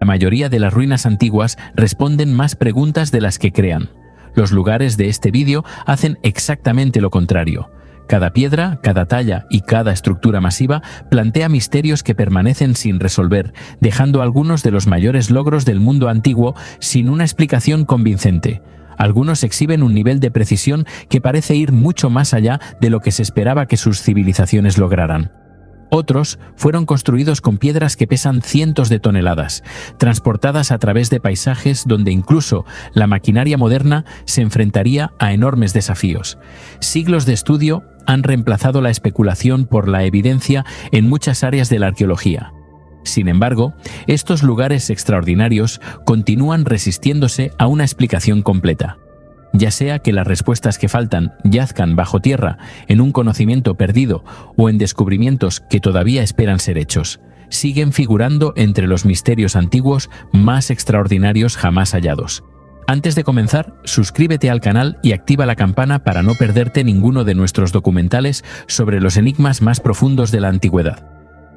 La mayoría de las ruinas antiguas responden más preguntas de las que crean. Los lugares de este vídeo hacen exactamente lo contrario. Cada piedra, cada talla y cada estructura masiva plantea misterios que permanecen sin resolver, dejando algunos de los mayores logros del mundo antiguo sin una explicación convincente. Algunos exhiben un nivel de precisión que parece ir mucho más allá de lo que se esperaba que sus civilizaciones lograran. Otros fueron construidos con piedras que pesan cientos de toneladas, transportadas a través de paisajes donde incluso la maquinaria moderna se enfrentaría a enormes desafíos. Siglos de estudio han reemplazado la especulación por la evidencia en muchas áreas de la arqueología. Sin embargo, estos lugares extraordinarios continúan resistiéndose a una explicación completa. Ya sea que las respuestas que faltan yazcan bajo tierra, en un conocimiento perdido o en descubrimientos que todavía esperan ser hechos, siguen figurando entre los misterios antiguos más extraordinarios jamás hallados. Antes de comenzar, suscríbete al canal y activa la campana para no perderte ninguno de nuestros documentales sobre los enigmas más profundos de la antigüedad.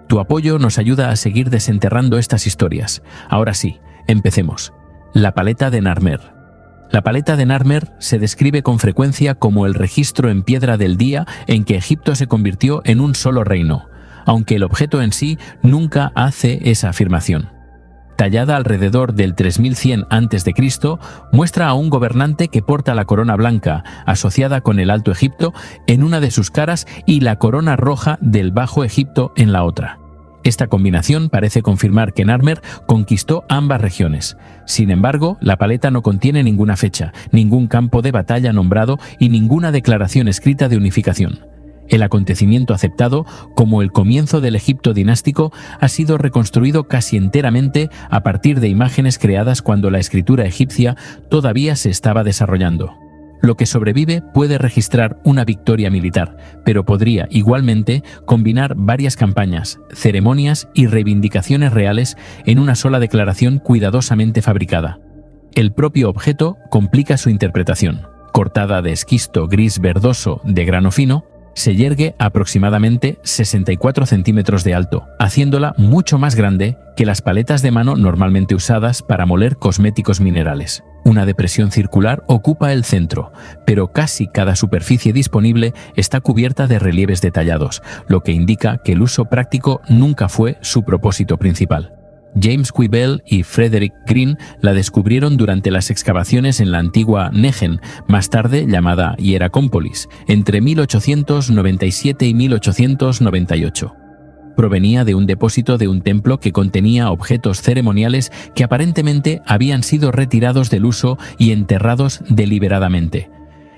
Tu apoyo nos ayuda a seguir desenterrando estas historias. Ahora sí, empecemos. La paleta de Narmer. La paleta de Narmer se describe con frecuencia como el registro en piedra del día en que Egipto se convirtió en un solo reino, aunque el objeto en sí nunca hace esa afirmación. Tallada alrededor del 3100 a.C., muestra a un gobernante que porta la corona blanca, asociada con el Alto Egipto, en una de sus caras y la corona roja del Bajo Egipto en la otra. Esta combinación parece confirmar que Narmer conquistó ambas regiones. Sin embargo, la paleta no contiene ninguna fecha, ningún campo de batalla nombrado y ninguna declaración escrita de unificación. El acontecimiento aceptado como el comienzo del Egipto dinástico ha sido reconstruido casi enteramente a partir de imágenes creadas cuando la escritura egipcia todavía se estaba desarrollando. Lo que sobrevive puede registrar una victoria militar, pero podría igualmente combinar varias campañas, ceremonias y reivindicaciones reales en una sola declaración cuidadosamente fabricada. El propio objeto complica su interpretación. Cortada de esquisto gris verdoso de grano fino, se yergue aproximadamente 64 centímetros de alto, haciéndola mucho más grande que las paletas de mano normalmente usadas para moler cosméticos minerales. Una depresión circular ocupa el centro, pero casi cada superficie disponible está cubierta de relieves detallados, lo que indica que el uso práctico nunca fue su propósito principal. James Quibell y Frederick Green la descubrieron durante las excavaciones en la antigua Negen, más tarde llamada Hieracómpolis, entre 1897 y 1898. Provenía de un depósito de un templo que contenía objetos ceremoniales que aparentemente habían sido retirados del uso y enterrados deliberadamente.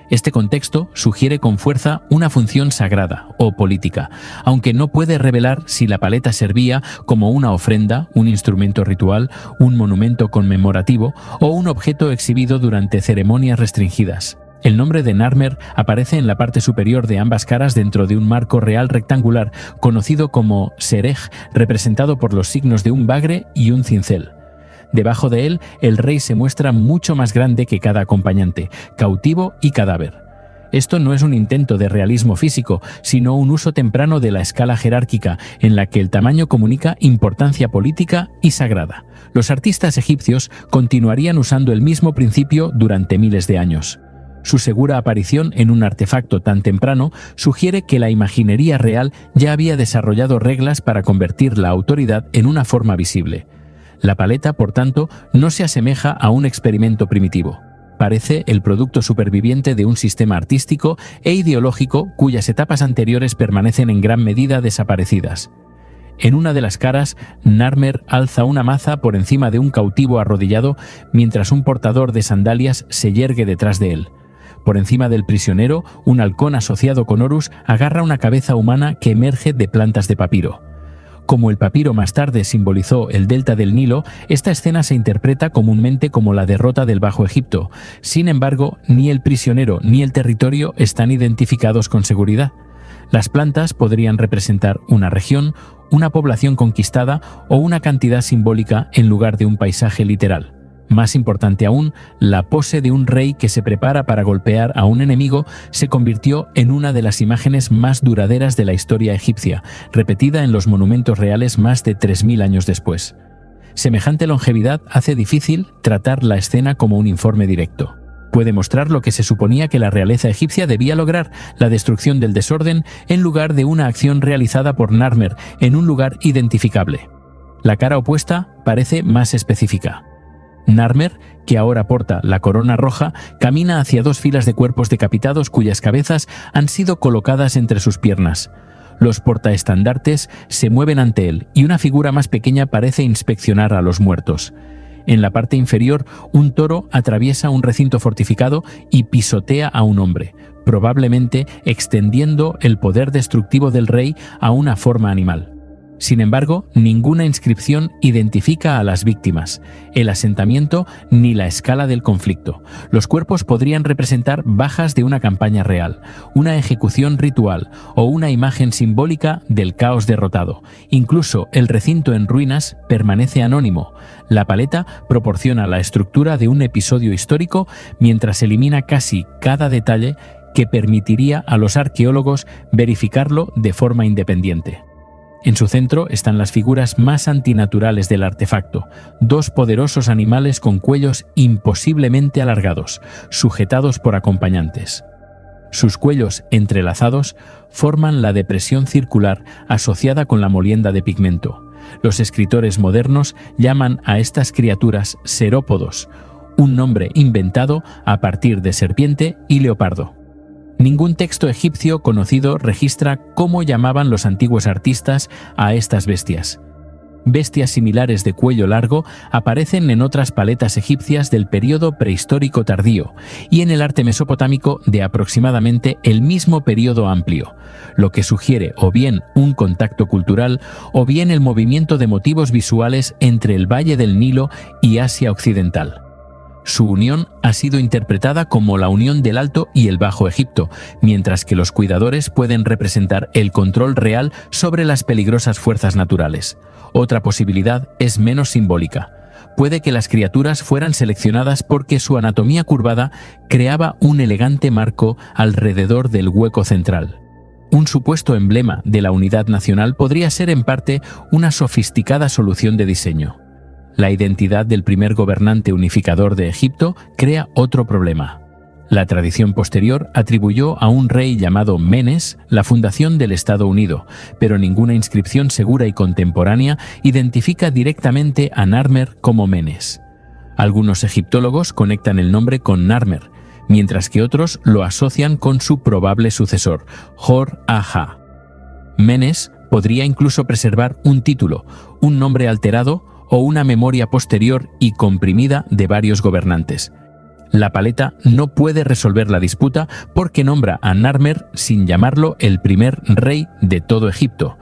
Este contexto sugiere con fuerza una función sagrada o política, aunque no puede revelar si la paleta servía como una ofrenda, un instrumento ritual, un monumento conmemorativo o un objeto exhibido durante ceremonias restringidas. El nombre de Narmer aparece en la parte superior de ambas caras dentro de un marco real rectangular conocido como serej, representado por los signos de un bagre y un cincel. Debajo de él, el rey se muestra mucho más grande que cada acompañante, cautivo y cadáver. Esto no es un intento de realismo físico, sino un uso temprano de la escala jerárquica, en la que el tamaño comunica importancia política y sagrada. Los artistas egipcios continuarían usando el mismo principio durante miles de años. Su segura aparición en un artefacto tan temprano sugiere que la imaginería real ya había desarrollado reglas para convertir la autoridad en una forma visible. La paleta, por tanto, no se asemeja a un experimento primitivo. Parece el producto superviviente de un sistema artístico e ideológico cuyas etapas anteriores permanecen en gran medida desaparecidas. En una de las caras, Narmer alza una maza por encima de un cautivo arrodillado mientras un portador de sandalias se yergue detrás de él. Por encima del prisionero, un halcón asociado con Horus agarra una cabeza humana que emerge de plantas de papiro. Como el papiro más tarde simbolizó el delta del Nilo, esta escena se interpreta comúnmente como la derrota del Bajo Egipto. Sin embargo, ni el prisionero ni el territorio están identificados con seguridad. Las plantas podrían representar una región, una población conquistada o una cantidad simbólica en lugar de un paisaje literal. Más importante aún, la pose de un rey que se prepara para golpear a un enemigo se convirtió en una de las imágenes más duraderas de la historia egipcia, repetida en los monumentos reales más de 3000 años después. Semejante longevidad hace difícil tratar la escena como un informe directo. Puede mostrar lo que se suponía que la realeza egipcia debía lograr, la destrucción del desorden, en lugar de una acción realizada por Narmer en un lugar identificable. La cara opuesta parece más específica. Narmer, que ahora porta la corona roja, camina hacia dos filas de cuerpos decapitados cuyas cabezas han sido colocadas entre sus piernas. Los portaestandartes se mueven ante él y una figura más pequeña parece inspeccionar a los muertos. En la parte inferior, un toro atraviesa un recinto fortificado y pisotea a un hombre, probablemente extendiendo el poder destructivo del rey a una forma animal. Sin embargo, ninguna inscripción identifica a las víctimas, el asentamiento ni la escala del conflicto. Los cuerpos podrían representar bajas de una campaña real, una ejecución ritual o una imagen simbólica del caos derrotado. Incluso el recinto en ruinas permanece anónimo. La paleta proporciona la estructura de un episodio histórico mientras elimina casi cada detalle que permitiría a los arqueólogos verificarlo de forma independiente. En su centro están las figuras más antinaturales del artefacto, dos poderosos animales con cuellos imposiblemente alargados, sujetados por acompañantes. Sus cuellos entrelazados forman la depresión circular asociada con la molienda de pigmento. Los escritores modernos llaman a estas criaturas serópodos, un nombre inventado a partir de serpiente y leopardo. Ningún texto egipcio conocido registra cómo llamaban los antiguos artistas a estas bestias. Bestias similares de cuello largo aparecen en otras paletas egipcias del período prehistórico tardío y en el arte mesopotámico de aproximadamente el mismo período amplio, lo que sugiere o bien un contacto cultural o bien el movimiento de motivos visuales entre el Valle del Nilo y Asia Occidental. Su unión ha sido interpretada como la unión del Alto y el Bajo Egipto, mientras que los cuidadores pueden representar el control real sobre las peligrosas fuerzas naturales. Otra posibilidad es menos simbólica. Puede que las criaturas fueran seleccionadas porque su anatomía curvada creaba un elegante marco alrededor del hueco central. Un supuesto emblema de la unidad nacional podría ser en parte una sofisticada solución de diseño. La identidad del primer gobernante unificador de Egipto crea otro problema. La tradición posterior atribuyó a un rey llamado Menes la fundación del Estado Unido, pero ninguna inscripción segura y contemporánea identifica directamente a Narmer como Menes. Algunos egiptólogos conectan el nombre con Narmer, mientras que otros lo asocian con su probable sucesor, Hor-Aha. Menes podría incluso preservar un título, un nombre alterado o una memoria posterior y comprimida de varios gobernantes. La paleta no puede resolver la disputa porque nombra a Narmer sin llamarlo el primer rey de todo Egipto.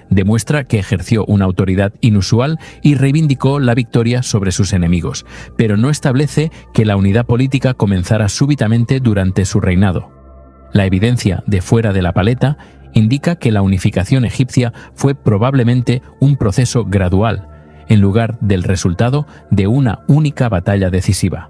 Demuestra que ejerció una autoridad inusual y reivindicó la victoria sobre sus enemigos, pero no establece que la unidad política comenzara súbitamente durante su reinado. La evidencia de fuera de la paleta indica que la unificación egipcia fue probablemente un proceso gradual, en lugar del resultado de una única batalla decisiva.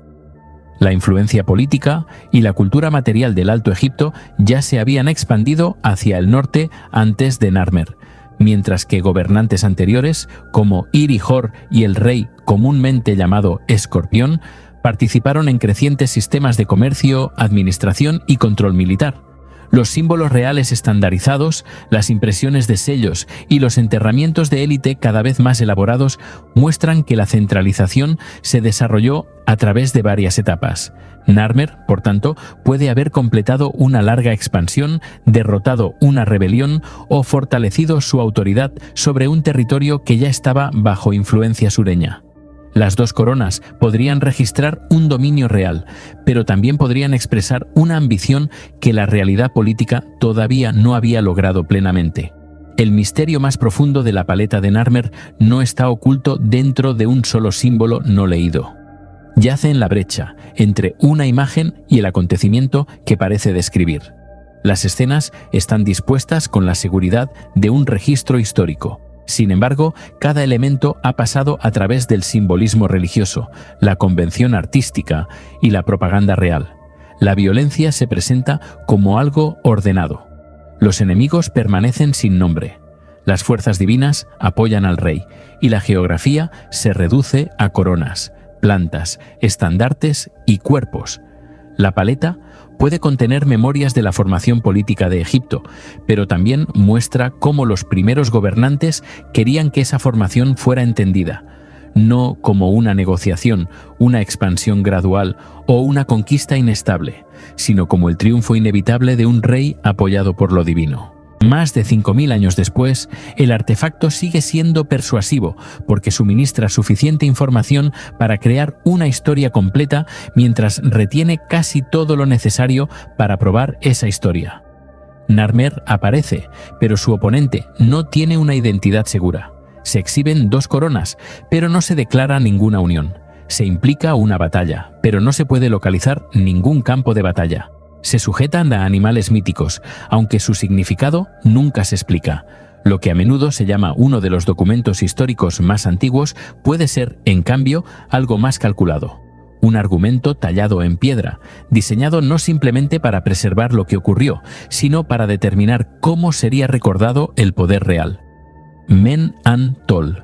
La influencia política y la cultura material del Alto Egipto ya se habían expandido hacia el norte antes de Narmer, mientras que gobernantes anteriores, como Iri-Hor y el rey comúnmente llamado Escorpión, participaron en crecientes sistemas de comercio, administración y control militar. Los símbolos reales estandarizados, las impresiones de sellos y los enterramientos de élite cada vez más elaborados muestran que la centralización se desarrolló a través de varias etapas. Narmer, por tanto, puede haber completado una larga expansión, derrotado una rebelión o fortalecido su autoridad sobre un territorio que ya estaba bajo influencia sureña. Las dos coronas podrían registrar un dominio real, pero también podrían expresar una ambición que la realidad política todavía no había logrado plenamente. El misterio más profundo de la paleta de Narmer no está oculto dentro de un solo símbolo no leído. Yace en la brecha entre una imagen y el acontecimiento que parece describir. Las escenas están dispuestas con la seguridad de un registro histórico. Sin embargo, cada elemento ha pasado a través del simbolismo religioso, la convención artística y la propaganda real. La violencia se presenta como algo ordenado. Los enemigos permanecen sin nombre. Las fuerzas divinas apoyan al rey y la geografía se reduce a coronas, plantas, estandartes y cuerpos. La paleta puede contener memorias de la formación política de Egipto, pero también muestra cómo los primeros gobernantes querían que esa formación fuera entendida, no como una negociación, una expansión gradual o una conquista inestable, sino como el triunfo inevitable de un rey apoyado por lo divino. Más de 5.000 años después, el artefacto sigue siendo persuasivo porque suministra suficiente información para crear una historia completa mientras retiene casi todo lo necesario para probar esa historia. Narmer aparece, pero su oponente no tiene una identidad segura. Se exhiben 2 coronas, pero no se declara ninguna unión. Se implica una batalla, pero no se puede localizar ningún campo de batalla. Se sujetan a animales míticos, aunque su significado nunca se explica. Lo que a menudo se llama uno de los documentos históricos más antiguos puede ser, en cambio, algo más calculado. Un argumento tallado en piedra, diseñado no simplemente para preservar lo que ocurrió, sino para determinar cómo sería recordado el poder real. Men-an-Tol.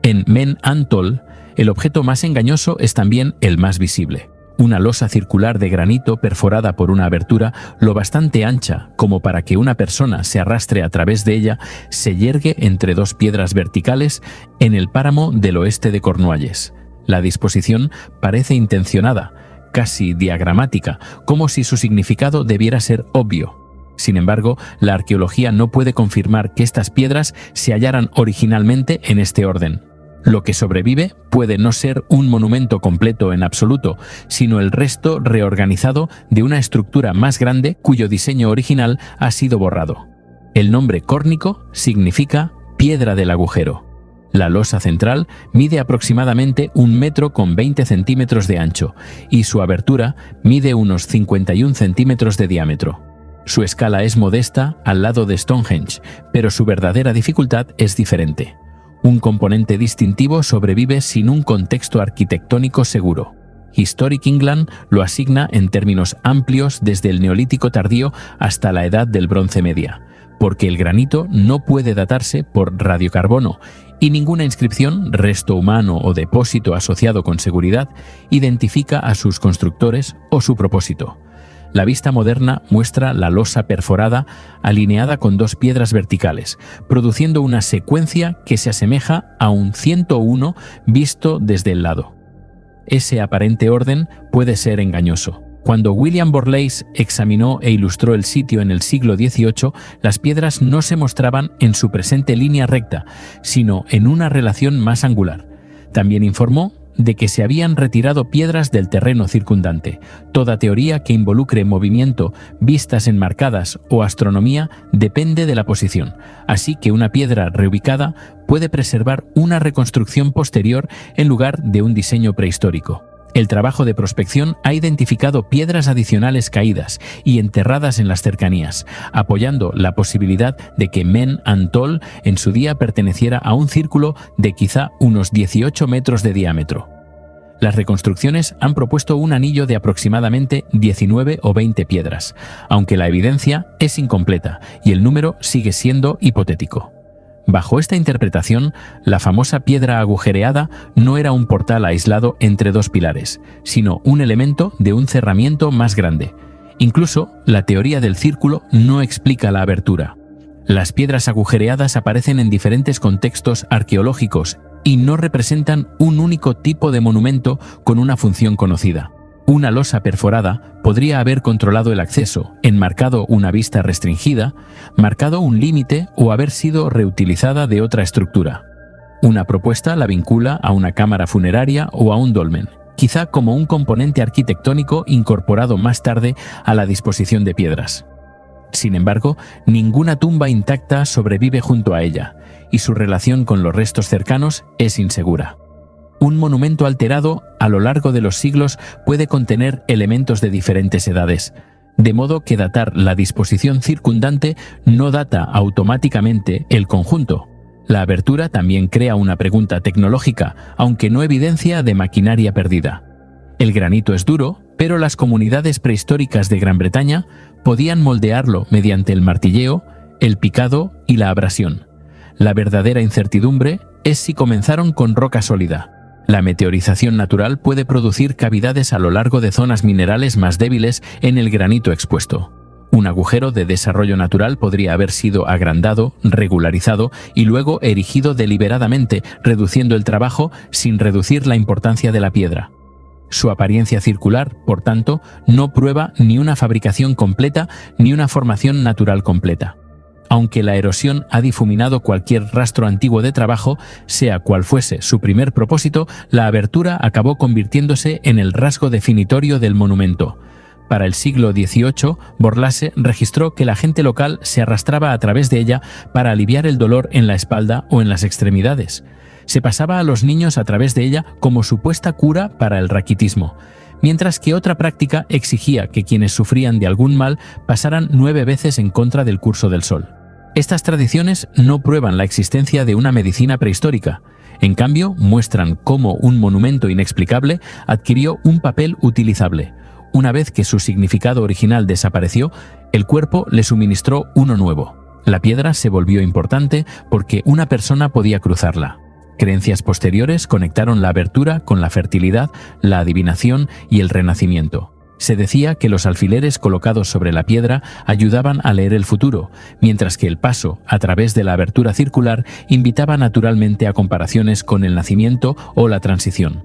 En Men-an-Tol, el objeto más engañoso es también el más visible. Una losa circular de granito perforada por una abertura lo bastante ancha como para que una persona se arrastre a través de ella, se yergue entre 2 piedras verticales en el páramo del oeste de Cornualles. La disposición parece intencionada, casi diagramática, como si su significado debiera ser obvio. Sin embargo, la arqueología no puede confirmar que estas piedras se hallaran originalmente en este orden. Lo que sobrevive puede no ser un monumento completo en absoluto, sino el resto reorganizado de una estructura más grande cuyo diseño original ha sido borrado. El nombre córnico significa piedra del agujero. La losa central mide aproximadamente 1 metro con 20 centímetros de ancho y su abertura mide unos 51 centímetros de diámetro. Su escala es modesta al lado de Stonehenge, pero su verdadera dificultad es diferente. Un componente distintivo sobrevive sin un contexto arquitectónico seguro. Historic England lo asigna en términos amplios desde el Neolítico tardío hasta la Edad del Bronce Media, porque el granito no puede datarse por radiocarbono y ninguna inscripción, resto humano o depósito asociado con seguridad identifica a sus constructores o su propósito. La vista moderna muestra la losa perforada alineada con 2 piedras verticales, produciendo una secuencia que se asemeja a un 101 visto desde el lado. Ese aparente orden puede ser engañoso. Cuando William Borlase examinó e ilustró el sitio en el siglo XVIII, las piedras no se mostraban en su presente línea recta, sino en una relación más angular. También informó de que se habían retirado piedras del terreno circundante. Toda teoría que involucre movimiento, vistas enmarcadas o astronomía depende de la posición, así que una piedra reubicada puede preservar una reconstrucción posterior en lugar de un diseño prehistórico. El trabajo de prospección ha identificado piedras adicionales caídas y enterradas en las cercanías, apoyando la posibilidad de que Men-an-Tol en su día perteneciera a un círculo de quizá unos 18 metros de diámetro. Las reconstrucciones han propuesto un anillo de aproximadamente 19 o 20 piedras, aunque la evidencia es incompleta y el número sigue siendo hipotético. Bajo esta interpretación, la famosa piedra agujereada no era un portal aislado entre 2 pilares, sino un elemento de un cerramiento más grande. Incluso, la teoría del círculo no explica la abertura. Las piedras agujereadas aparecen en diferentes contextos arqueológicos y no representan un único tipo de monumento con una función conocida. Una losa perforada podría haber controlado el acceso, enmarcado una vista restringida, marcado un límite o haber sido reutilizada de otra estructura. Una propuesta la vincula a una cámara funeraria o a un dolmen, quizá como un componente arquitectónico incorporado más tarde a la disposición de piedras. Sin embargo, ninguna tumba intacta sobrevive junto a ella, y su relación con los restos cercanos es insegura. Un monumento alterado a lo largo de los siglos puede contener elementos de diferentes edades, de modo que datar la disposición circundante no data automáticamente el conjunto. La abertura también crea una pregunta tecnológica, aunque no evidencia de maquinaria perdida. El granito es duro, pero las comunidades prehistóricas de Gran Bretaña podían moldearlo mediante el martilleo, el picado y la abrasión. La verdadera incertidumbre es si comenzaron con roca sólida. La meteorización natural puede producir cavidades a lo largo de zonas minerales más débiles en el granito expuesto. Un agujero de desarrollo natural podría haber sido agrandado, regularizado y luego erigido deliberadamente, reduciendo el trabajo sin reducir la importancia de la piedra. Su apariencia circular, por tanto, no prueba ni una fabricación completa ni una formación natural completa. Aunque la erosión ha difuminado cualquier rastro antiguo de trabajo, sea cual fuese su primer propósito, la abertura acabó convirtiéndose en el rasgo definitorio del monumento. Para el siglo XVIII, Borlase registró que la gente local se arrastraba a través de ella para aliviar el dolor en la espalda o en las extremidades. Se pasaba a los niños a través de ella como supuesta cura para el raquitismo, mientras que otra práctica exigía que quienes sufrían de algún mal pasaran 9 veces en contra del curso del sol. Estas tradiciones no prueban la existencia de una medicina prehistórica. En cambio, muestran cómo un monumento inexplicable adquirió un papel utilizable. Una vez que su significado original desapareció, el cuerpo le suministró uno nuevo. La piedra se volvió importante porque una persona podía cruzarla. Creencias posteriores conectaron la abertura con la fertilidad, la adivinación y el renacimiento. Se decía que los alfileres colocados sobre la piedra ayudaban a leer el futuro, mientras que el paso a través de la abertura circular invitaba naturalmente a comparaciones con el nacimiento o la transición.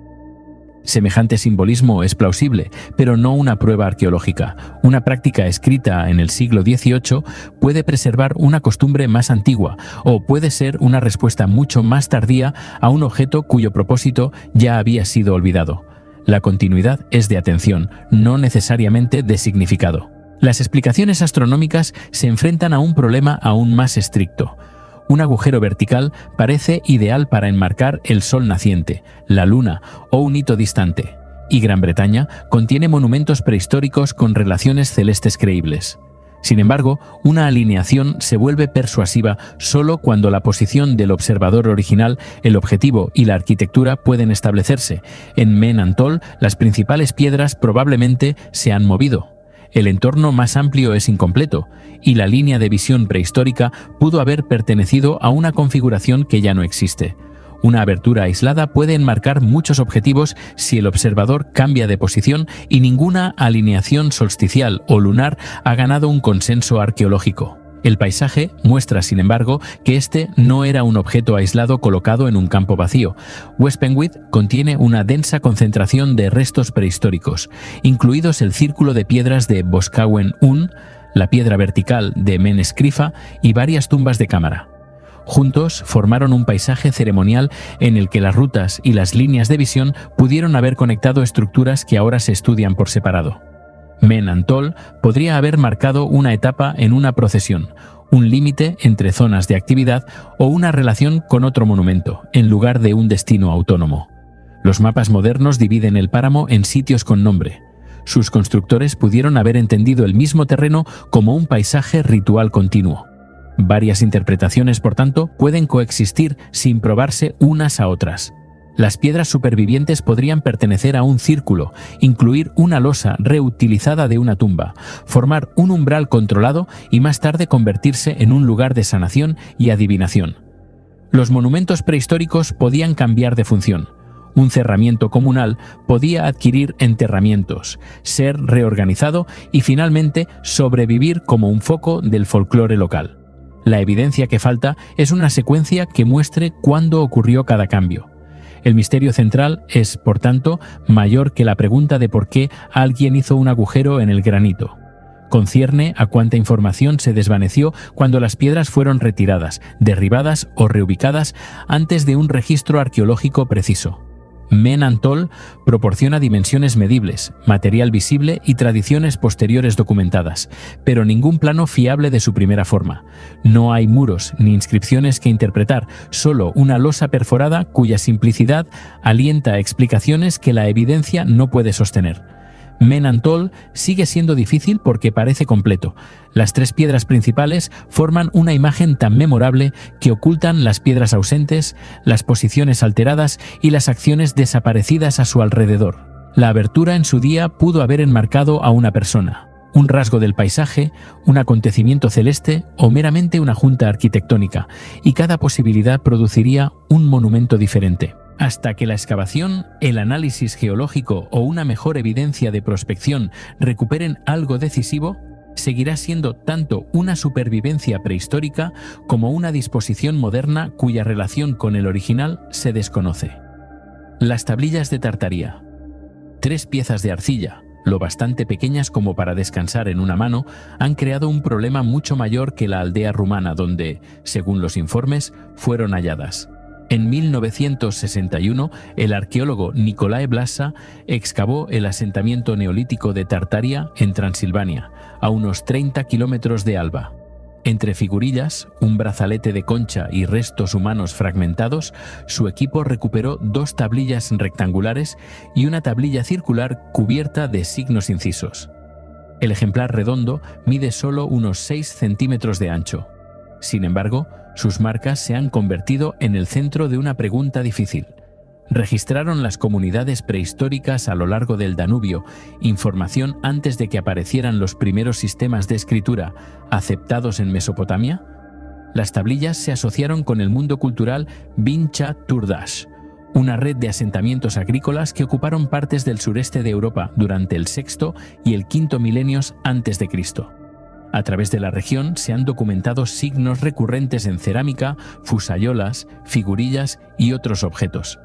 Semejante simbolismo es plausible, pero no una prueba arqueológica. Una práctica escrita en el siglo XVIII puede preservar una costumbre más antigua o puede ser una respuesta mucho más tardía a un objeto cuyo propósito ya había sido olvidado. La continuidad es de atención, no necesariamente de significado. Las explicaciones astronómicas se enfrentan a un problema aún más estricto. Un agujero vertical parece ideal para enmarcar el sol naciente, la luna o un hito distante, y Gran Bretaña contiene monumentos prehistóricos con relaciones celestes creíbles. Sin embargo, una alineación se vuelve persuasiva solo cuando la posición del observador original, el objetivo y la arquitectura pueden establecerse. En Menantol, las principales piedras probablemente se han movido. El entorno más amplio es incompleto, y la línea de visión prehistórica pudo haber pertenecido a una configuración que ya no existe. Una abertura aislada puede enmarcar muchos objetivos si el observador cambia de posición y ninguna alineación solsticial o lunar ha ganado un consenso arqueológico. El paisaje muestra, sin embargo, que este no era un objeto aislado colocado en un campo vacío. West Penwith contiene una densa concentración de restos prehistóricos, incluidos el círculo de piedras de Boscawen Un, la piedra vertical de Men Scrifa y varias tumbas de cámara. Juntos formaron un paisaje ceremonial en el que las rutas y las líneas de visión pudieron haber conectado estructuras que ahora se estudian por separado. Menantol podría haber marcado una etapa en una procesión, un límite entre zonas de actividad o una relación con otro monumento, en lugar de un destino autónomo. Los mapas modernos dividen el páramo en sitios con nombre. Sus constructores pudieron haber entendido el mismo terreno como un paisaje ritual continuo. Varias interpretaciones, por tanto, pueden coexistir sin probarse unas a otras. Las piedras supervivientes podrían pertenecer a un círculo, incluir una losa reutilizada de una tumba, formar un umbral controlado y más tarde convertirse en un lugar de sanación y adivinación. Los monumentos prehistóricos podían cambiar de función. Un cerramiento comunal podía adquirir enterramientos, ser reorganizado y finalmente sobrevivir como un foco del folclore local. La evidencia que falta es una secuencia que muestre cuándo ocurrió cada cambio. El misterio central es, por tanto, mayor que la pregunta de por qué alguien hizo un agujero en el granito. Concierne a cuánta información se desvaneció cuando las piedras fueron retiradas, derribadas o reubicadas antes de un registro arqueológico preciso. Menantol proporciona dimensiones medibles, material visible y tradiciones posteriores documentadas, pero ningún plano fiable de su primera forma. No hay muros ni inscripciones que interpretar, solo una losa perforada cuya simplicidad alienta explicaciones que la evidencia no puede sostener. Menantol sigue siendo difícil porque parece completo. Las 3 piedras principales forman una imagen tan memorable que ocultan las piedras ausentes, las posiciones alteradas y las acciones desaparecidas a su alrededor. La abertura en su día pudo haber enmarcado a una persona. un rasgo del paisaje, un acontecimiento celeste o meramente una junta arquitectónica, y cada posibilidad produciría un monumento diferente. Hasta que la excavación, el análisis geológico o una mejor evidencia de prospección recuperen algo decisivo, seguirá siendo tanto una supervivencia prehistórica como una disposición moderna cuya relación con el original se desconoce. Las tablillas de Tartaría. 3 piezas de arcilla, lo bastante pequeñas como para descansar en una mano, han creado un problema mucho mayor que la aldea rumana donde, según los informes, fueron halladas. En 1961, el arqueólogo Nicolae Blasa excavó el asentamiento neolítico de Tartaria en Transilvania, a unos 30 kilómetros de Alba. Entre figurillas, un brazalete de concha y restos humanos fragmentados, su equipo recuperó 2 tablillas rectangulares y una tablilla circular cubierta de signos incisos. El ejemplar redondo mide solo unos 6 centímetros de ancho. Sin embargo, sus marcas se han convertido en el centro de una pregunta difícil. ¿Registraron las comunidades prehistóricas a lo largo del Danubio información antes de que aparecieran los primeros sistemas de escritura aceptados en Mesopotamia? Las tablillas se asociaron con el mundo cultural Bincha Turdash, una red de asentamientos agrícolas que ocuparon partes del sureste de Europa durante el sexto y el quinto milenios antes de Cristo. A través de la región se han documentado signos recurrentes en cerámica, fusayolas, figurillas y otros objetos.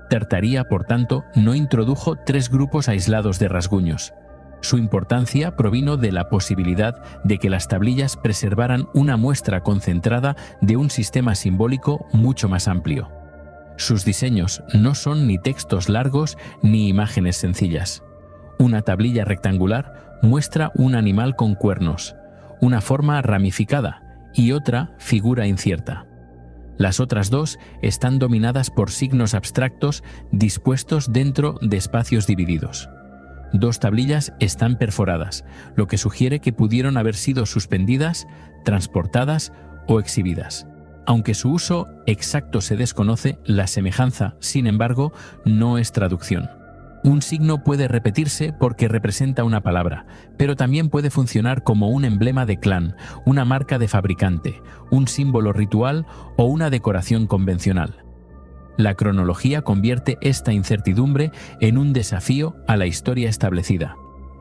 Tartaria, por tanto, no introdujo 3 grupos aislados de rasguños. Su importancia provino de la posibilidad de que las tablillas preservaran una muestra concentrada de un sistema simbólico mucho más amplio. Sus diseños no son ni textos largos ni imágenes sencillas. Una tablilla rectangular muestra un animal con cuernos, una forma ramificada y otra figura incierta. Las otras 2 están dominadas por signos abstractos dispuestos dentro de espacios divididos. 2 tablillas están perforadas, lo que sugiere que pudieron haber sido suspendidas, transportadas o exhibidas. Aunque su uso exacto se desconoce, la semejanza, sin embargo, no es traducción. Un signo puede repetirse porque representa una palabra, pero también puede funcionar como un emblema de clan, una marca de fabricante, un símbolo ritual o una decoración convencional. La cronología convierte esta incertidumbre en un desafío a la historia establecida.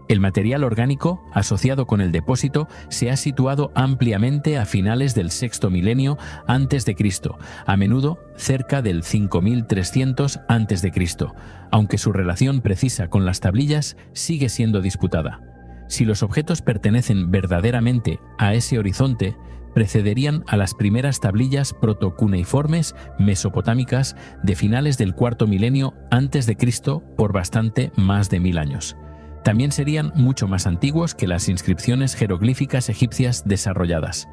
El material orgánico, asociado con el depósito, se ha situado ampliamente a finales del sexto milenio antes de Cristo, a menudo cerca del 5300 antes de Cristo, aunque su relación precisa con las tablillas sigue siendo disputada. Si los objetos pertenecen verdaderamente a ese horizonte, precederían a las primeras tablillas protocuneiformes mesopotámicas de finales del cuarto milenio antes de Cristo por bastante más de 1000 años. También serían mucho más antiguos que las inscripciones jeroglíficas egipcias desarrolladas.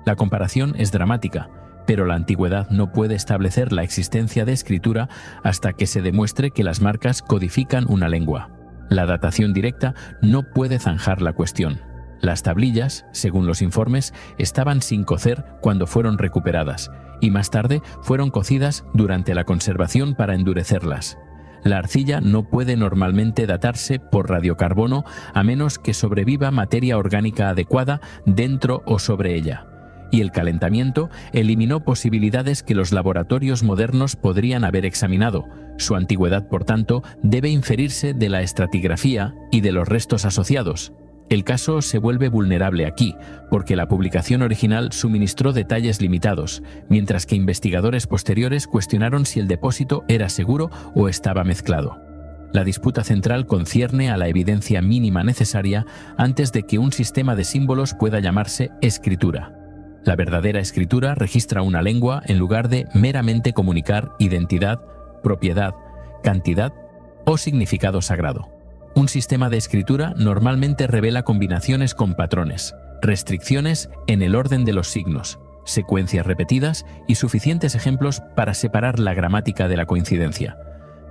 La comparación es dramática, pero la antigüedad no puede establecer la existencia de escritura hasta que se demuestre que las marcas codifican una lengua. La datación directa no puede zanjar la cuestión. Las tablillas, según los informes, estaban sin cocer cuando fueron recuperadas, y más tarde fueron cocidas durante la conservación para endurecerlas. La arcilla no puede normalmente datarse por radiocarbono a menos que sobreviva materia orgánica adecuada dentro o sobre ella, y el calentamiento eliminó posibilidades que los laboratorios modernos podrían haber examinado. Su antigüedad, por tanto, debe inferirse de la estratigrafía y de los restos asociados. El caso se vuelve vulnerable aquí, porque la publicación original suministró detalles limitados, mientras que investigadores posteriores cuestionaron si el depósito era seguro o estaba mezclado. La disputa central concierne a la evidencia mínima necesaria antes de que un sistema de símbolos pueda llamarse escritura. La verdadera escritura registra una lengua en lugar de meramente comunicar identidad, propiedad, cantidad o significado sagrado. Un sistema de escritura normalmente revela combinaciones con patrones, restricciones en el orden de los signos, secuencias repetidas y suficientes ejemplos para separar la gramática de la coincidencia.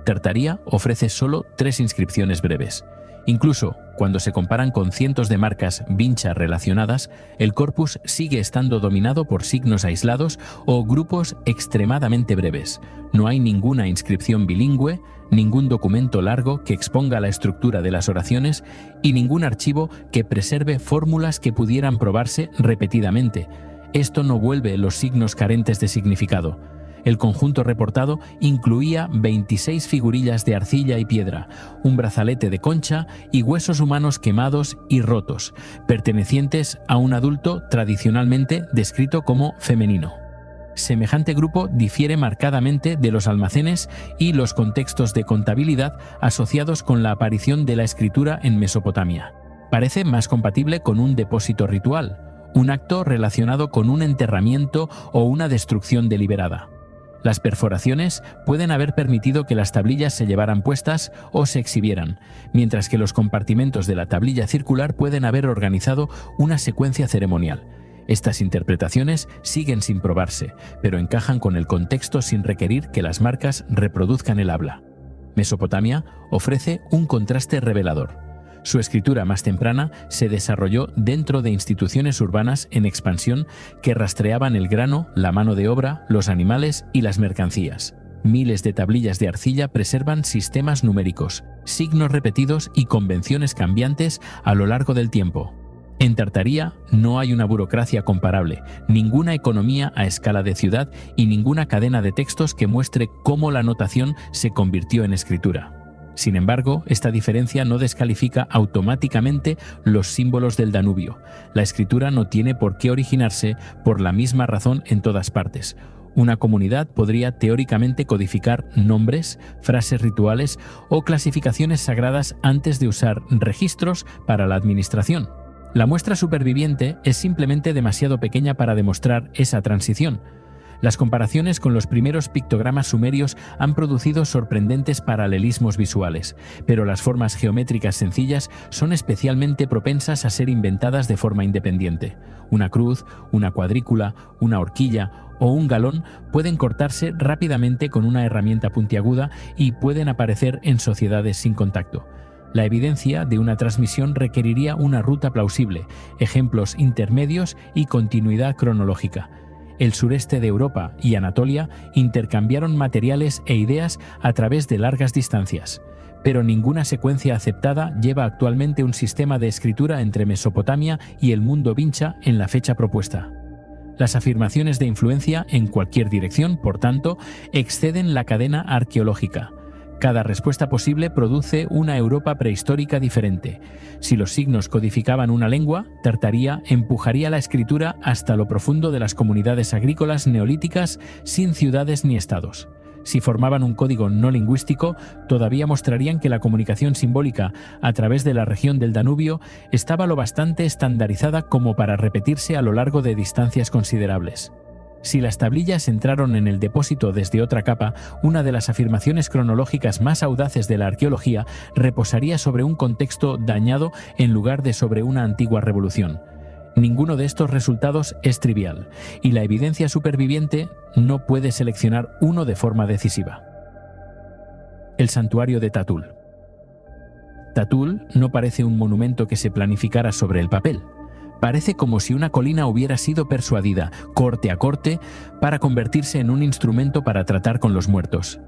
Tartaria ofrece solo 3 inscripciones breves. Incluso Cuando se comparan con cientos de marcas vincha relacionadas, el corpus sigue estando dominado por signos aislados o grupos extremadamente breves. No hay ninguna inscripción bilingüe, ningún documento largo que exponga la estructura de las oraciones y ningún archivo que preserve fórmulas que pudieran probarse repetidamente. Esto no vuelve los signos carentes de significado. El conjunto reportado incluía 26 figurillas de arcilla y piedra, un brazalete de concha y huesos humanos quemados y rotos, pertenecientes a un adulto tradicionalmente descrito como femenino. Semejante grupo difiere marcadamente de los almacenes y los contextos de contabilidad asociados con la aparición de la escritura en Mesopotamia. Parece más compatible con un depósito ritual, un acto relacionado con un enterramiento o una destrucción deliberada. Las perforaciones pueden haber permitido que las tablillas se llevaran puestas o se exhibieran, mientras que los compartimentos de la tablilla circular pueden haber organizado una secuencia ceremonial. Estas interpretaciones siguen sin probarse, pero encajan con el contexto sin requerir que las marcas reproduzcan el habla. Mesopotamia ofrece un contraste revelador. Su escritura más temprana se desarrolló dentro de instituciones urbanas en expansión que rastreaban el grano, la mano de obra, los animales y las mercancías. Miles de tablillas de arcilla preservan sistemas numéricos, signos repetidos y convenciones cambiantes a lo largo del tiempo. En Tartaría no hay una burocracia comparable, ninguna economía a escala de ciudad y ninguna cadena de textos que muestre cómo la notación se convirtió en escritura. Sin embargo, esta diferencia no descalifica automáticamente los símbolos del Danubio. La escritura no tiene por qué originarse por la misma razón en todas partes. Una comunidad podría teóricamente codificar nombres, frases rituales o clasificaciones sagradas antes de usar registros para la administración. La muestra superviviente es simplemente demasiado pequeña para demostrar esa transición. Las comparaciones con los primeros pictogramas sumerios han producido sorprendentes paralelismos visuales, pero las formas geométricas sencillas son especialmente propensas a ser inventadas de forma independiente. Una cruz, una cuadrícula, una horquilla o un galón pueden cortarse rápidamente con una herramienta puntiaguda y pueden aparecer en sociedades sin contacto. La evidencia de una transmisión requeriría una ruta plausible, ejemplos intermedios y continuidad cronológica. El sureste de Europa y Anatolia intercambiaron materiales e ideas a través de largas distancias, pero ninguna secuencia aceptada lleva actualmente un sistema de escritura entre Mesopotamia y el mundo vincha en la fecha propuesta. Las afirmaciones de influencia en cualquier dirección, por tanto, exceden la cadena arqueológica. Cada respuesta posible produce una Europa prehistórica diferente. Si los signos codificaban una lengua, Tartaría empujaría la escritura hasta lo profundo de las comunidades agrícolas neolíticas sin ciudades ni estados. Si formaban un código no lingüístico, todavía mostrarían que la comunicación simbólica a través de la región del Danubio estaba lo bastante estandarizada como para repetirse a lo largo de distancias considerables. Si las tablillas entraron en el depósito desde otra capa, una de las afirmaciones cronológicas más audaces de la arqueología reposaría sobre un contexto dañado en lugar de sobre una antigua revolución. Ninguno de estos resultados es trivial, y la evidencia superviviente no puede seleccionar uno de forma decisiva. El santuario de Tatul. Tatul no parece un monumento que se planificara sobre el papel. Parece como si una colina hubiera sido persuadida, corte a corte, para convertirse en un instrumento para tratar con los muertos.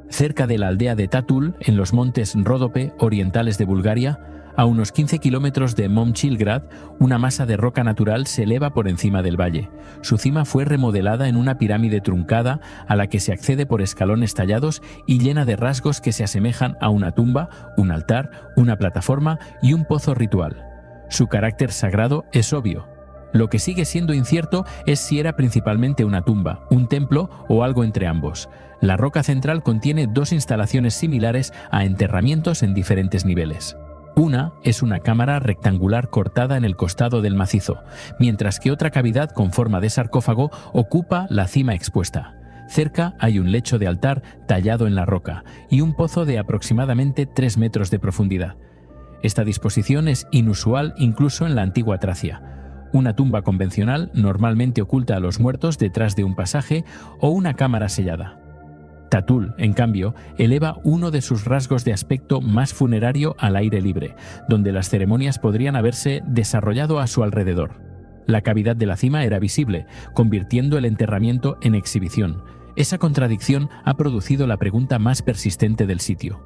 Cerca de la aldea de Tatul, en los montes Ródope, orientales de Bulgaria, a unos 15 kilómetros de Momchilgrad, una masa de roca natural se eleva por encima del valle. Su cima fue remodelada en una pirámide truncada a la que se accede por escalones tallados y llena de rasgos que se asemejan a una tumba, un altar, una plataforma y un pozo ritual. Su carácter sagrado es obvio. Lo que sigue siendo incierto es si era principalmente una tumba, un templo o algo entre ambos. La roca central contiene dos instalaciones similares a enterramientos en diferentes niveles. Una es una cámara rectangular cortada en el costado del macizo, mientras que otra cavidad con forma de sarcófago ocupa la cima expuesta. Cerca hay un lecho de altar tallado en la roca y un pozo de aproximadamente 3 metros de profundidad. Esta disposición es inusual incluso en la antigua Tracia. Una tumba convencional normalmente oculta a los muertos detrás de un pasaje o una cámara sellada. Tatul, en cambio, eleva uno de sus rasgos de aspecto más funerario al aire libre, donde las ceremonias podrían haberse desarrollado a su alrededor. La cavidad de la cima era visible, convirtiendo el enterramiento en exhibición. Esa contradicción ha producido la pregunta más persistente del sitio.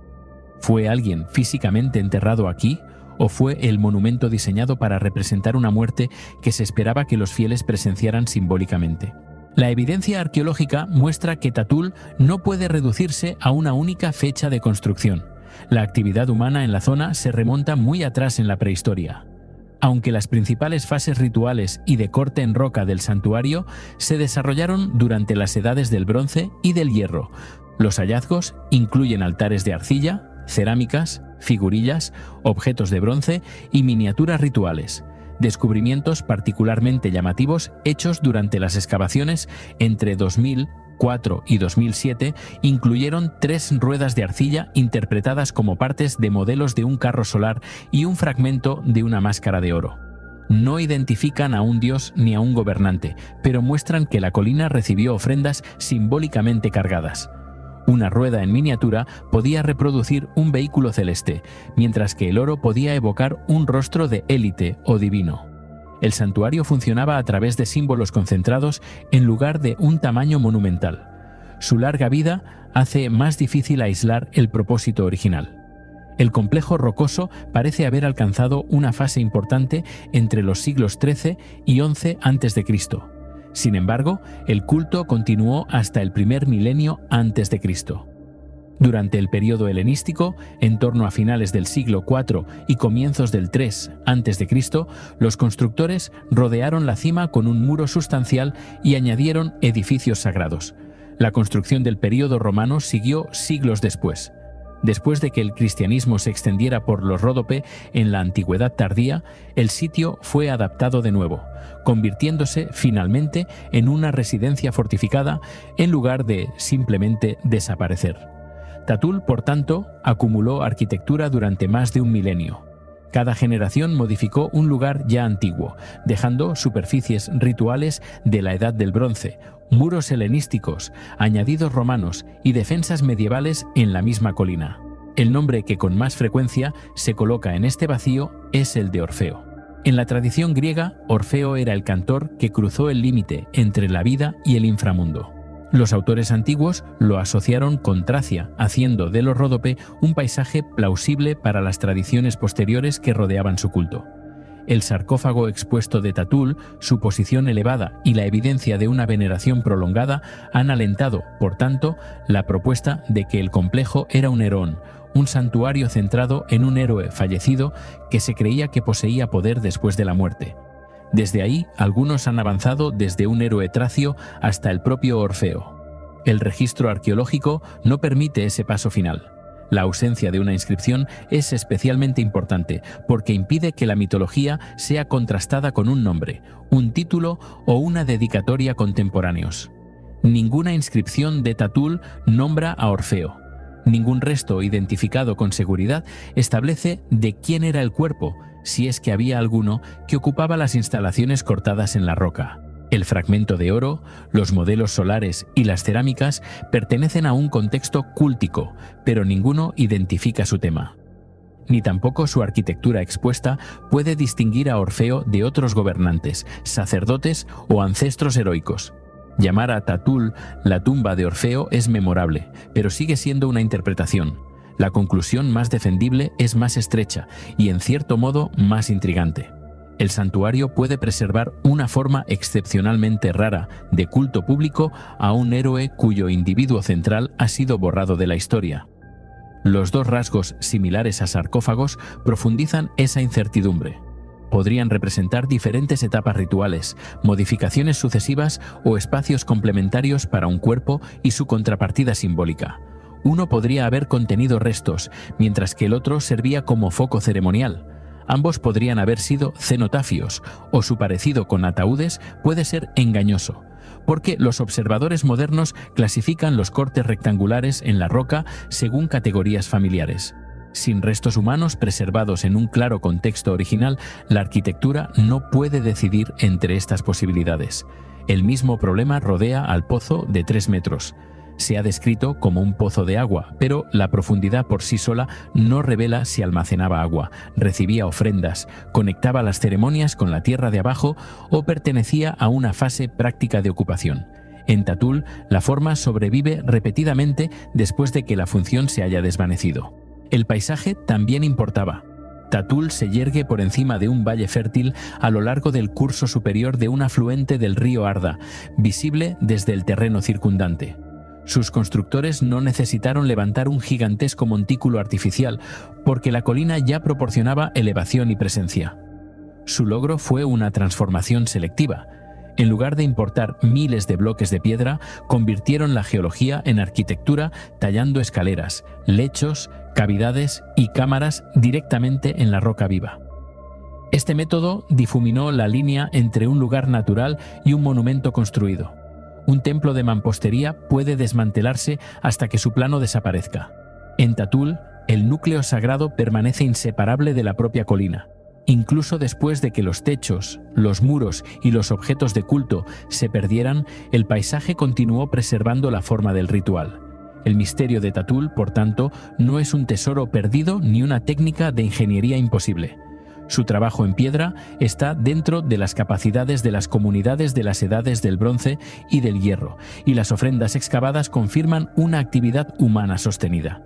¿Fue alguien físicamente enterrado aquí? ¿O fue el monumento diseñado para representar una muerte que se esperaba que los fieles presenciaran simbólicamente? La evidencia arqueológica muestra que Tatul no puede reducirse a una única fecha de construcción. La actividad humana en la zona se remonta muy atrás en la prehistoria. Aunque las principales fases rituales y de corte en roca del santuario se desarrollaron durante las edades del bronce y del hierro, los hallazgos incluyen altares de arcilla, cerámicas, figurillas, objetos de bronce y miniaturas rituales. Descubrimientos particularmente llamativos hechos durante las excavaciones entre 2004 y 2007 incluyeron 3 ruedas de arcilla interpretadas como partes de modelos de un carro solar y un fragmento de una máscara de oro. No identifican a un dios ni a un gobernante, pero muestran que la colina recibió ofrendas simbólicamente cargadas. Una rueda en miniatura podía reproducir un vehículo celeste, mientras que el oro podía evocar un rostro de élite o divino. El santuario funcionaba a través de símbolos concentrados en lugar de un tamaño monumental. Su larga vida hace más difícil aislar el propósito original. El complejo rocoso parece haber alcanzado una fase importante entre los siglos XIII y XI a.C. Sin embargo, el culto continuó hasta el primer milenio antes de Cristo. Durante el período helenístico, en torno a finales del siglo IV y comienzos del III a.C., los constructores rodearon la cima con un muro sustancial y añadieron edificios sagrados. La construcción del período romano siguió siglos después. Después de que el cristianismo se extendiera por los Ródope en la antigüedad tardía, el sitio fue adaptado de nuevo, convirtiéndose finalmente en una residencia fortificada en lugar de simplemente desaparecer. Tatul, por tanto, acumuló arquitectura durante más de un milenio. Cada generación modificó un lugar ya antiguo, dejando superficies rituales de la Edad del Bronce, muros helenísticos, añadidos romanos y defensas medievales en la misma colina. El nombre que con más frecuencia se coloca en este vacío es el de Orfeo. En la tradición griega, Orfeo era el cantor que cruzó el límite entre la vida y el inframundo. Los autores antiguos lo asociaron con Tracia, haciendo de los Ródope un paisaje plausible para las tradiciones posteriores que rodeaban su culto. El sarcófago expuesto de Tatul, su posición elevada y la evidencia de una veneración prolongada han alentado, por tanto, la propuesta de que el complejo era un Herón, un santuario centrado en un héroe fallecido que se creía que poseía poder después de la muerte. Desde ahí, algunos han avanzado desde un héroe tracio hasta el propio Orfeo. El registro arqueológico no permite ese paso final. La ausencia de una inscripción es especialmente importante porque impide que la mitología sea contrastada con un nombre, un título o una dedicatoria contemporáneos. Ninguna inscripción de Tatul nombra a Orfeo. Ningún resto identificado con seguridad establece de quién era el cuerpo, si es que había alguno que ocupaba las instalaciones cortadas en la roca. El fragmento de oro, los modelos solares y las cerámicas pertenecen a un contexto cúltico, pero ninguno identifica su tema. Ni tampoco su arquitectura expuesta puede distinguir a Orfeo de otros gobernantes, sacerdotes o ancestros heroicos. Llamar a Tatul la tumba de Orfeo es memorable, pero sigue siendo una interpretación. La conclusión más defendible es más estrecha y, en cierto modo, más intrigante. El santuario puede preservar una forma excepcionalmente rara de culto público a un héroe cuyo individuo central ha sido borrado de la historia. Los dos rasgos similares a sarcófagos profundizan esa incertidumbre. Podrían representar diferentes etapas rituales, modificaciones sucesivas o espacios complementarios para un cuerpo y su contrapartida simbólica. Uno podría haber contenido restos, mientras que el otro servía como foco ceremonial. Ambos podrían haber sido cenotafios, o su parecido con ataúdes puede ser engañoso, porque los observadores modernos clasifican los cortes rectangulares en la roca según categorías familiares. Sin restos humanos preservados en un claro contexto original, la arquitectura no puede decidir entre estas posibilidades. El mismo problema rodea al pozo de 3 metros. Se ha descrito como un pozo de agua, pero la profundidad por sí sola no revela si almacenaba agua, recibía ofrendas, conectaba las ceremonias con la tierra de abajo o pertenecía a una fase práctica de ocupación. En Tatul, la forma sobrevive repetidamente después de que la función se haya desvanecido. El paisaje también importaba. Tatul se yergue por encima de un valle fértil a lo largo del curso superior de un afluente del río Arda, visible desde el terreno circundante. Sus constructores no necesitaron levantar un gigantesco montículo artificial, porque la colina ya proporcionaba elevación y presencia. Su logro fue una transformación selectiva. En lugar de importar miles de bloques de piedra, convirtieron la geología en arquitectura tallando escaleras, lechos, cavidades y cámaras directamente en la roca viva. Este método difuminó la línea entre un lugar natural y un monumento construido. Un templo de mampostería puede desmantelarse hasta que su plano desaparezca. En Tatul, el núcleo sagrado permanece inseparable de la propia colina. Incluso después de que los techos, los muros y los objetos de culto se perdieran, el paisaje continuó preservando la forma del ritual. El misterio de Tatul, por tanto, no es un tesoro perdido ni una técnica de ingeniería imposible. Su trabajo en piedra está dentro de las capacidades de las comunidades de las edades del bronce y del hierro, y las ofrendas excavadas confirman una actividad humana sostenida.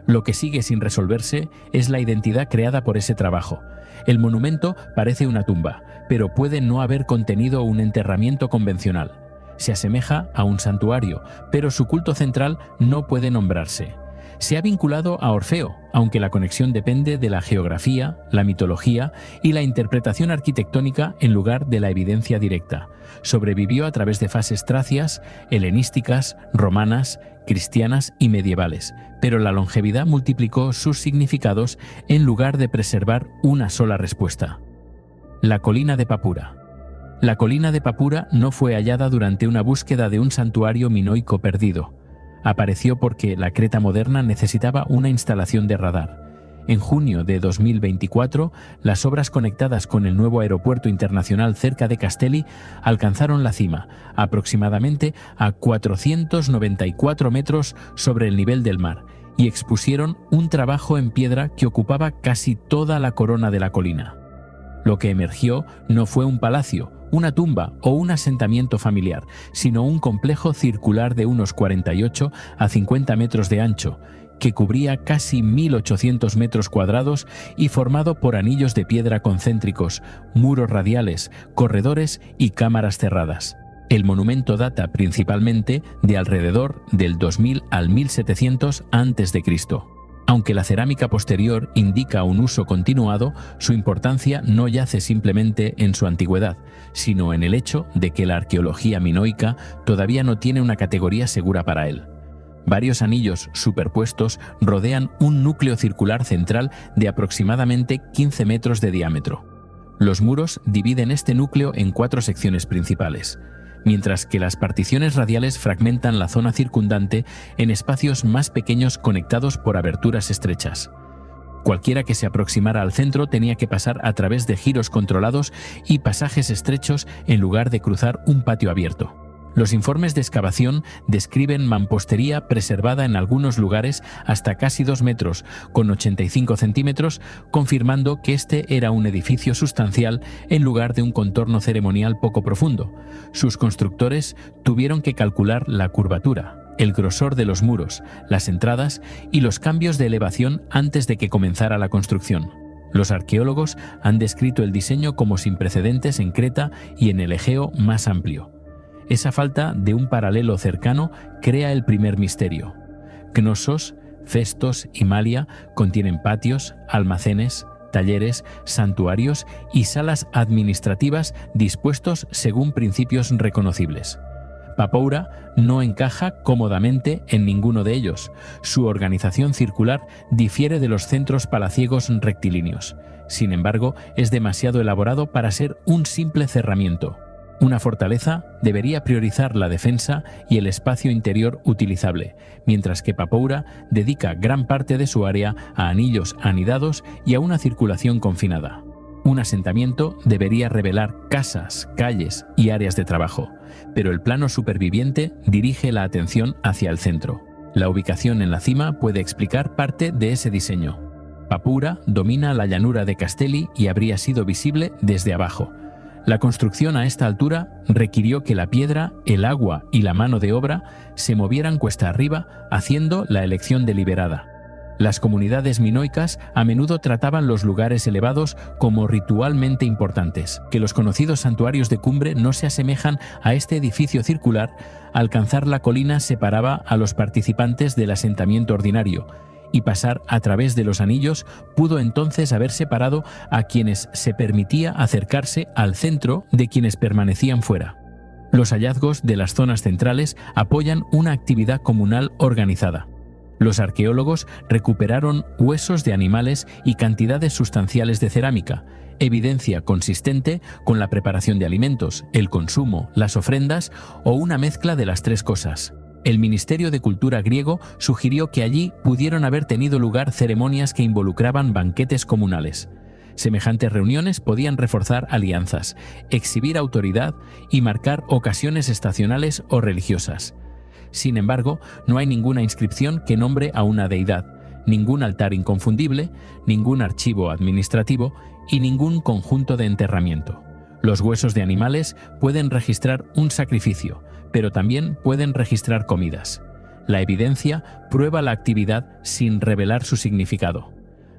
Lo que sigue sin resolverse es la identidad creada por ese trabajo. El monumento parece una tumba, pero puede no haber contenido un enterramiento convencional. Se asemeja a un santuario, pero su culto central no puede nombrarse. Se ha vinculado a Orfeo, aunque la conexión depende de la geografía, la mitología y la interpretación arquitectónica en lugar de la evidencia directa. Sobrevivió a través de fases tracias, helenísticas, romanas, cristianas y medievales, pero la longevidad multiplicó sus significados en lugar de preservar una sola respuesta. La colina de Papura. La colina de Papura no fue hallada durante una búsqueda de un santuario minoico perdido. Apareció porque la Creta moderna necesitaba una instalación de radar. En junio de 2024, las obras conectadas con el nuevo aeropuerto internacional cerca de Castelli alcanzaron la cima, aproximadamente a 494 metros sobre el nivel del mar, y expusieron un trabajo en piedra que ocupaba casi toda la corona de la colina. Lo que emergió no fue un palacio, una tumba o un asentamiento familiar, sino un complejo circular de unos 48 a 50 metros de ancho, que cubría casi 1.800 metros cuadrados y formado por anillos de piedra concéntricos, muros radiales, corredores y cámaras cerradas. El monumento data principalmente de alrededor del 2000 al 1700 a.C. Aunque la cerámica posterior indica un uso continuado, su importancia no yace simplemente en su antigüedad, sino en el hecho de que la arqueología minoica todavía no tiene una categoría segura para él. Varios anillos superpuestos rodean un núcleo circular central de aproximadamente 15 metros de diámetro. Los muros dividen este núcleo en 4 secciones principales, mientras que las particiones radiales fragmentan la zona circundante en espacios más pequeños conectados por aberturas estrechas. Cualquiera que se aproximara al centro tenía que pasar a través de giros controlados y pasajes estrechos en lugar de cruzar un patio abierto. Los informes de excavación describen mampostería preservada en algunos lugares hasta casi 2 metros, con 85 centímetros, confirmando que este era un edificio sustancial en lugar de un contorno ceremonial poco profundo. Sus constructores tuvieron que calcular la curvatura, el grosor de los muros, las entradas y los cambios de elevación antes de que comenzara la construcción. Los arqueólogos han descrito el diseño como sin precedentes en Creta y en el Egeo más amplio. Esa falta de un paralelo cercano crea el primer misterio. Knossos, Festos y Malia contienen patios, almacenes, talleres, santuarios y salas administrativas dispuestos según principios reconocibles. Papoura no encaja cómodamente en ninguno de ellos. Su organización circular difiere de los centros palaciegos rectilíneos. Sin embargo, es demasiado elaborado para ser un simple cerramiento. Una fortaleza debería priorizar la defensa y el espacio interior utilizable, mientras que Papoura dedica gran parte de su área a anillos anidados y a una circulación confinada. Un asentamiento debería revelar casas, calles y áreas de trabajo, pero el plano superviviente dirige la atención hacia el centro. La ubicación en la cima puede explicar parte de ese diseño. Papura domina la llanura de Castelli y habría sido visible desde abajo. La construcción a esta altura requirió que la piedra, el agua y la mano de obra se movieran cuesta arriba, haciendo la elección deliberada. Las comunidades minoicas a menudo trataban los lugares elevados como ritualmente importantes. Que los conocidos santuarios de cumbre no se asemejan a este edificio circular, alcanzar la colina separaba a los participantes del asentamiento ordinario, y pasar a través de los anillos pudo entonces haber separado a quienes se permitía acercarse al centro de quienes permanecían fuera. Los hallazgos de las zonas centrales apoyan una actividad comunal organizada. Los arqueólogos recuperaron huesos de animales y cantidades sustanciales de cerámica, evidencia consistente con la preparación de alimentos, el consumo, las ofrendas o una mezcla de las tres cosas. El Ministerio de Cultura griego sugirió que allí pudieron haber tenido lugar ceremonias que involucraban banquetes comunales. Semejantes reuniones podían reforzar alianzas, exhibir autoridad y marcar ocasiones estacionales o religiosas. Sin embargo, no hay ninguna inscripción que nombre a una deidad, ningún altar inconfundible, ningún archivo administrativo y ningún conjunto de enterramiento. Los huesos de animales pueden registrar un sacrificio, pero también pueden registrar comidas. La evidencia prueba la actividad sin revelar su significado.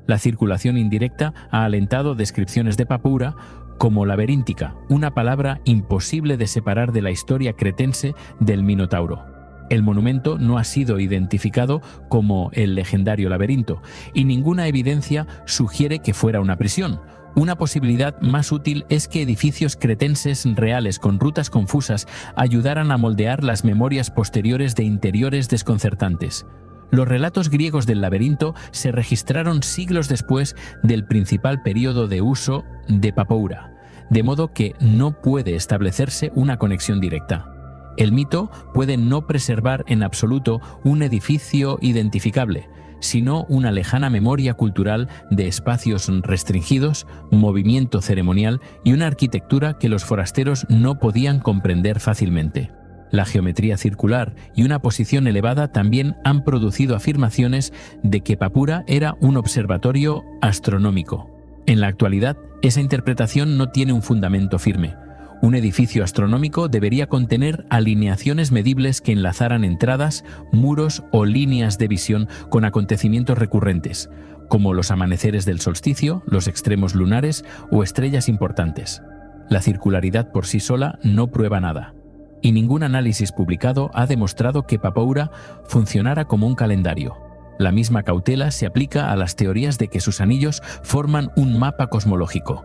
La circulación indirecta ha alentado descripciones de Papura como laberíntica, una palabra imposible de separar de la historia cretense del Minotauro. El monumento no ha sido identificado como el legendario laberinto, y ninguna evidencia sugiere que fuera una prisión. Una posibilidad más útil es que edificios cretenses reales con rutas confusas ayudaran a moldear las memorias posteriores de interiores desconcertantes. Los relatos griegos del laberinto se registraron siglos después del principal periodo de uso de Papura, de modo que no puede establecerse una conexión directa. El mito puede no preservar en absoluto un edificio identificable, sino una lejana memoria cultural de espacios restringidos, movimiento ceremonial y una arquitectura que los forasteros no podían comprender fácilmente. La geometría circular y una posición elevada también han producido afirmaciones de que Papura era un observatorio astronómico. En la actualidad, esa interpretación no tiene un fundamento firme. Un edificio astronómico debería contener alineaciones medibles que enlazaran entradas, muros o líneas de visión con acontecimientos recurrentes, como los amaneceres del solsticio, los extremos lunares o estrellas importantes. La circularidad por sí sola no prueba nada, y ningún análisis publicado ha demostrado que Papura funcionara como un calendario. La misma cautela se aplica a las teorías de que sus anillos forman un mapa cosmológico.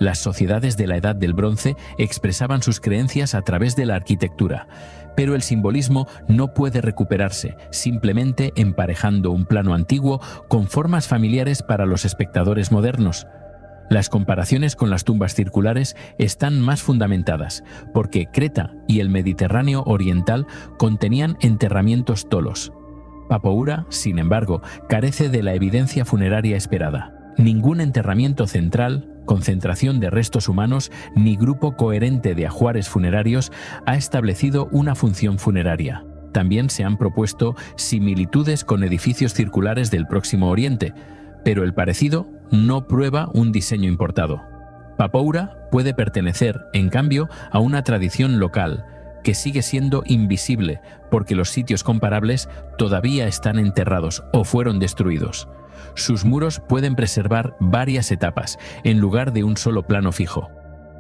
Las sociedades de la Edad del Bronce expresaban sus creencias a través de la arquitectura, pero el simbolismo no puede recuperarse simplemente emparejando un plano antiguo con formas familiares para los espectadores modernos. Las comparaciones con las tumbas circulares están más fundamentadas, porque Creta y el Mediterráneo oriental contenían enterramientos tolos. Papura, sin embargo, carece de la evidencia funeraria esperada. Ningún enterramiento central, concentración de restos humanos ni grupo coherente de ajuares funerarios ha establecido una función funeraria. También se han propuesto similitudes con edificios circulares del Próximo Oriente, pero el parecido no prueba un diseño importado. Papura puede pertenecer, en cambio, a una tradición local, que sigue siendo invisible porque los sitios comparables todavía están enterrados o fueron destruidos. Sus muros pueden preservar varias etapas, en lugar de un solo plano fijo.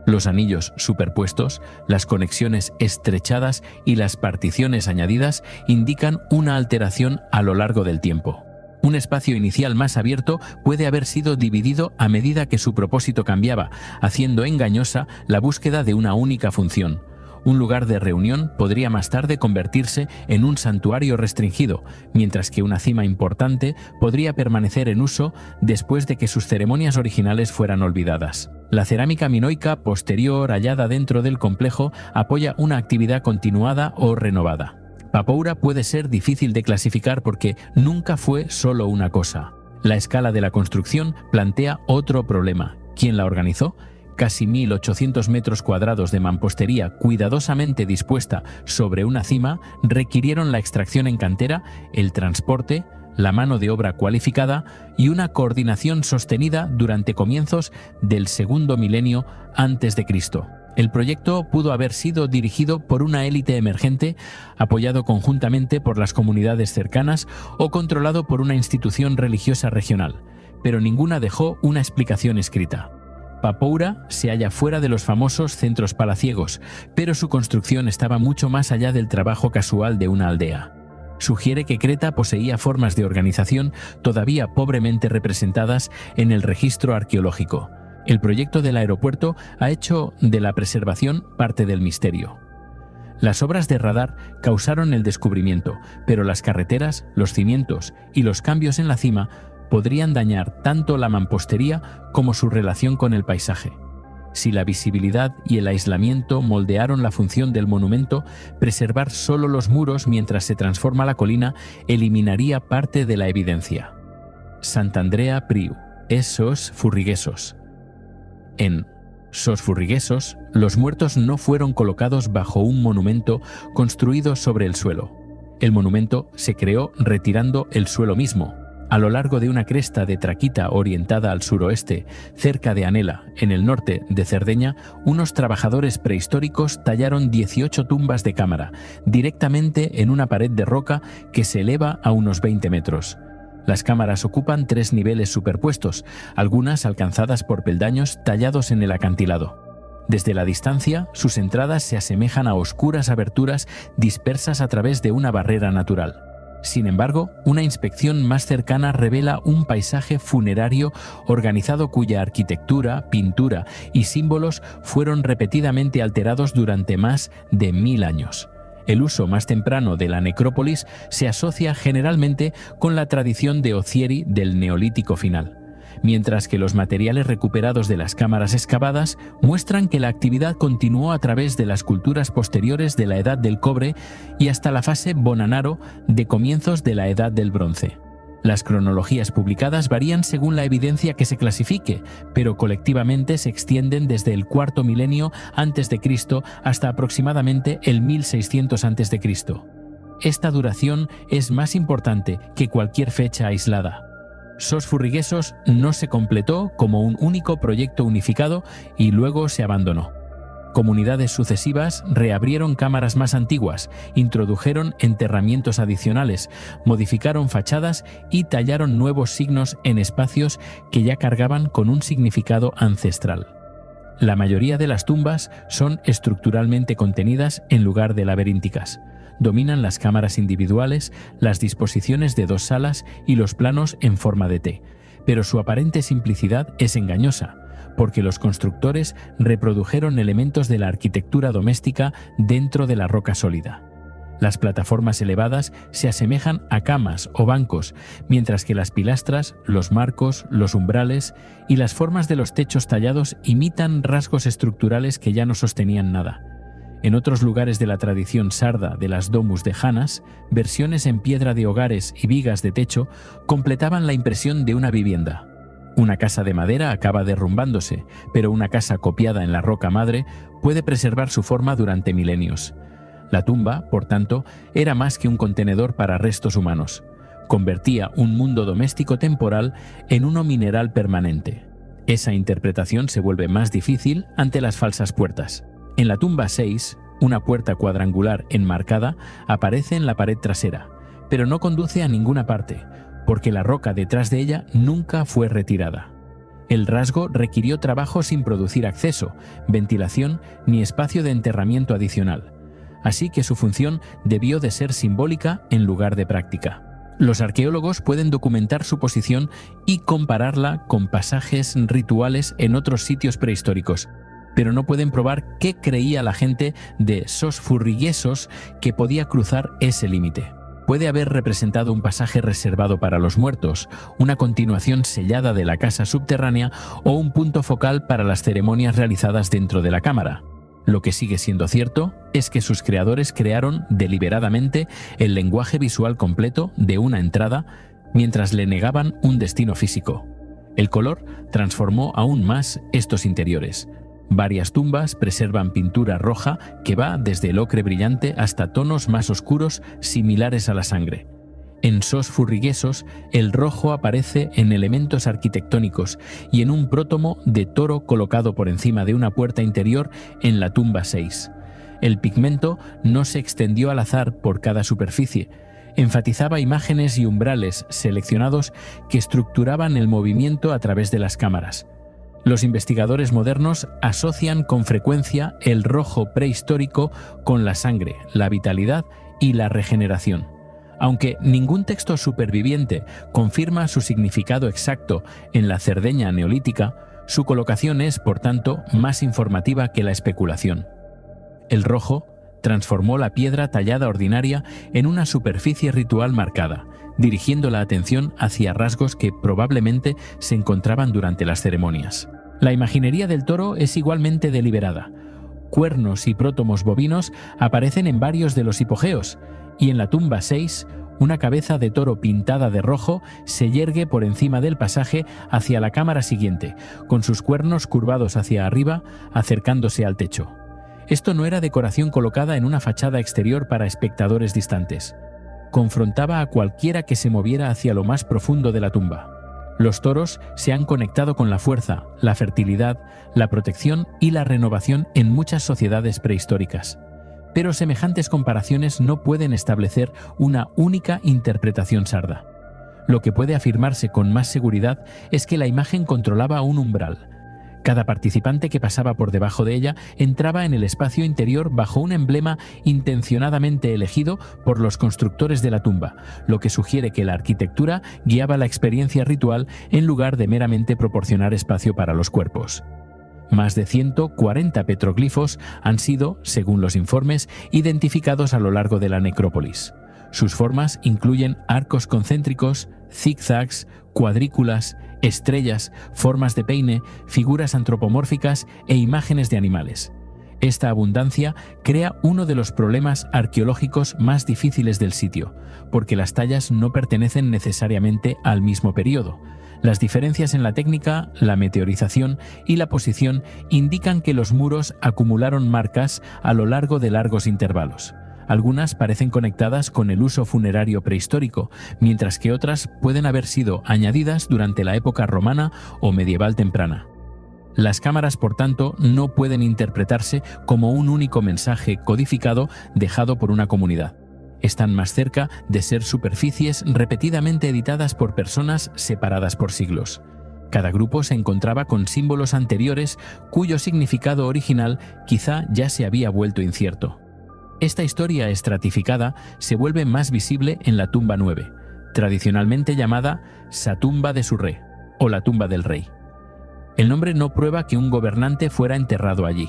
Los anillos superpuestos, las conexiones estrechadas y las particiones añadidas indican una alteración a lo largo del tiempo. Un espacio inicial más abierto puede haber sido dividido a medida que su propósito cambiaba, haciendo engañosa la búsqueda de una única función. Un lugar de reunión podría más tarde convertirse en un santuario restringido, mientras que una cima importante podría permanecer en uso después de que sus ceremonias originales fueran olvidadas. La cerámica minoica posterior hallada dentro del complejo apoya una actividad continuada o renovada. Papura puede ser difícil de clasificar porque nunca fue solo una cosa. La escala de la construcción plantea otro problema, ¿Quién la organizó? Casi 1.800 metros cuadrados de mampostería cuidadosamente dispuesta sobre una cima requirieron la extracción en cantera, el transporte, la mano de obra cualificada y una coordinación sostenida durante comienzos del segundo milenio antes de Cristo. El proyecto pudo haber sido dirigido por una élite emergente, apoyado conjuntamente por las comunidades cercanas o controlado por una institución religiosa regional, pero ninguna dejó una explicación escrita. Papoura se halla fuera de los famosos centros palaciegos, pero su construcción estaba mucho más allá del trabajo casual de una aldea. Sugiere que Creta poseía formas de organización todavía pobremente representadas en el registro arqueológico. El proyecto del aeropuerto ha hecho de la preservación parte del misterio. Las obras de radar causaron el descubrimiento, pero las carreteras, los cimientos y los cambios en la cima podrían dañar tanto la mampostería como su relación con el paisaje. Si la visibilidad y el aislamiento moldearon la función del monumento, preservar solo los muros mientras se transforma la colina eliminaría parte de la evidencia. Sant'Andrea Priu, Sos Furrigesos. En Sos Furrigesos, los muertos no fueron colocados bajo un monumento construido sobre el suelo. El monumento se creó retirando el suelo mismo. A lo largo de una cresta de traquita orientada al suroeste, cerca de Anela, en el norte de Cerdeña, unos trabajadores prehistóricos tallaron 18 tumbas de cámara, directamente en una pared de roca que se eleva a unos 20 metros. Las cámaras ocupan 3 niveles superpuestos, algunas alcanzadas por peldaños tallados en el acantilado. Desde la distancia, sus entradas se asemejan a oscuras aberturas dispersas a través de una barrera natural. Sin embargo, una inspección más cercana revela un paisaje funerario organizado cuya arquitectura, pintura y símbolos fueron repetidamente alterados durante más de 1000 años. El uso más temprano de la necrópolis se asocia generalmente con la tradición de Ocieri del Neolítico final, mientras que los materiales recuperados de las cámaras excavadas muestran que la actividad continuó a través de las culturas posteriores de la Edad del Cobre y hasta la fase Bonanaro de comienzos de la Edad del Bronce. Las cronologías publicadas varían según la evidencia que se clasifique, pero colectivamente se extienden desde el cuarto milenio antes de Cristo hasta aproximadamente el 1600 antes de Cristo. Esta duración es más importante que cualquier fecha aislada. Sos Furrigesos no se completó como un único proyecto unificado y luego se abandonó. Comunidades sucesivas reabrieron cámaras más antiguas, introdujeron enterramientos adicionales, modificaron fachadas y tallaron nuevos signos en espacios que ya cargaban con un significado ancestral. La mayoría de las tumbas son estructuralmente contenidas en lugar de laberínticas. Dominan las cámaras individuales, las disposiciones de 2 salas y los planos en forma de T, pero su aparente simplicidad es engañosa, porque los constructores reprodujeron elementos de la arquitectura doméstica dentro de la roca sólida. Las plataformas elevadas se asemejan a camas o bancos, mientras que las pilastras, los marcos, los umbrales y las formas de los techos tallados imitan rasgos estructurales que ya no sostenían nada. En otros lugares de la tradición sarda de las domus de Janas, versiones en piedra de hogares y vigas de techo completaban la impresión de una vivienda. Una casa de madera acaba derrumbándose, pero una casa copiada en la roca madre puede preservar su forma durante milenios. La tumba, por tanto, era más que un contenedor para restos humanos. Convertía un mundo doméstico temporal en uno mineral permanente. Esa interpretación se vuelve más difícil ante las falsas puertas. En la tumba 6, una puerta cuadrangular enmarcada aparece en la pared trasera, pero no conduce a ninguna parte, porque la roca detrás de ella nunca fue retirada. El rasgo requirió trabajo sin producir acceso, ventilación ni espacio de enterramiento adicional, así que su función debió de ser simbólica en lugar de práctica. Los arqueólogos pueden documentar su posición y compararla con pasajes rituales en otros sitios prehistóricos, pero no pueden probar qué creía la gente de Sos Furrigesos que podía cruzar ese límite. Puede haber representado un pasaje reservado para los muertos, una continuación sellada de la casa subterránea o un punto focal para las ceremonias realizadas dentro de la cámara. Lo que sigue siendo cierto es que sus creadores crearon deliberadamente el lenguaje visual completo de una entrada mientras le negaban un destino físico. El color transformó aún más estos interiores. Varias tumbas preservan pintura roja que va desde el ocre brillante hasta tonos más oscuros similares a la sangre. En Sos Furriguesos, el rojo aparece en elementos arquitectónicos y en un prótomo de toro colocado por encima de una puerta interior en la tumba 6. El pigmento no se extendió al azar por cada superficie. Enfatizaba imágenes y umbrales seleccionados que estructuraban el movimiento a través de las cámaras. Los investigadores modernos asocian con frecuencia el rojo prehistórico con la sangre, la vitalidad y la regeneración. Aunque ningún texto superviviente confirma su significado exacto en la Cerdeña neolítica, su colocación es, por tanto, más informativa que la especulación. El rojo transformó la piedra tallada ordinaria en una superficie ritual marcada, dirigiendo la atención hacia rasgos que probablemente se encontraban durante las ceremonias. La imaginería del toro es igualmente deliberada. Cuernos y prótomos bovinos aparecen en varios de los hipogeos, y en la tumba 6, una cabeza de toro pintada de rojo se yergue por encima del pasaje hacia la cámara siguiente, con sus cuernos curvados hacia arriba, acercándose al techo. Esto no era decoración colocada en una fachada exterior para espectadores distantes. Confrontaba a cualquiera que se moviera hacia lo más profundo de la tumba. Los toros se han conectado con la fuerza, la fertilidad, la protección y la renovación en muchas sociedades prehistóricas. Pero semejantes comparaciones no pueden establecer una única interpretación sarda. Lo que puede afirmarse con más seguridad es que la imagen controlaba un umbral. Cada participante que pasaba por debajo de ella entraba en el espacio interior bajo un emblema intencionadamente elegido por los constructores de la tumba, lo que sugiere que la arquitectura guiaba la experiencia ritual en lugar de meramente proporcionar espacio para los cuerpos. Más de 140 petroglifos han sido, según los informes, identificados a lo largo de la necrópolis. Sus formas incluyen arcos concéntricos, zigzags, cuadrículas, estrellas, formas de peine, figuras antropomórficas e imágenes de animales. Esta abundancia crea uno de los problemas arqueológicos más difíciles del sitio, porque las tallas no pertenecen necesariamente al mismo periodo. Las diferencias en la técnica, la meteorización y la posición indican que los muros acumularon marcas a lo largo de largos intervalos. Algunas parecen conectadas con el uso funerario prehistórico, mientras que otras pueden haber sido añadidas durante la época romana o medieval temprana. Las cámaras, por tanto, no pueden interpretarse como un único mensaje codificado dejado por una comunidad. Están más cerca de ser superficies repetidamente editadas por personas separadas por siglos. Cada grupo se encontraba con símbolos anteriores cuyo significado original quizá ya se había vuelto incierto. Esta historia estratificada se vuelve más visible en la tumba 9, tradicionalmente llamada Sa tumba de Surrey o la tumba del rey. El nombre no prueba que un gobernante fuera enterrado allí.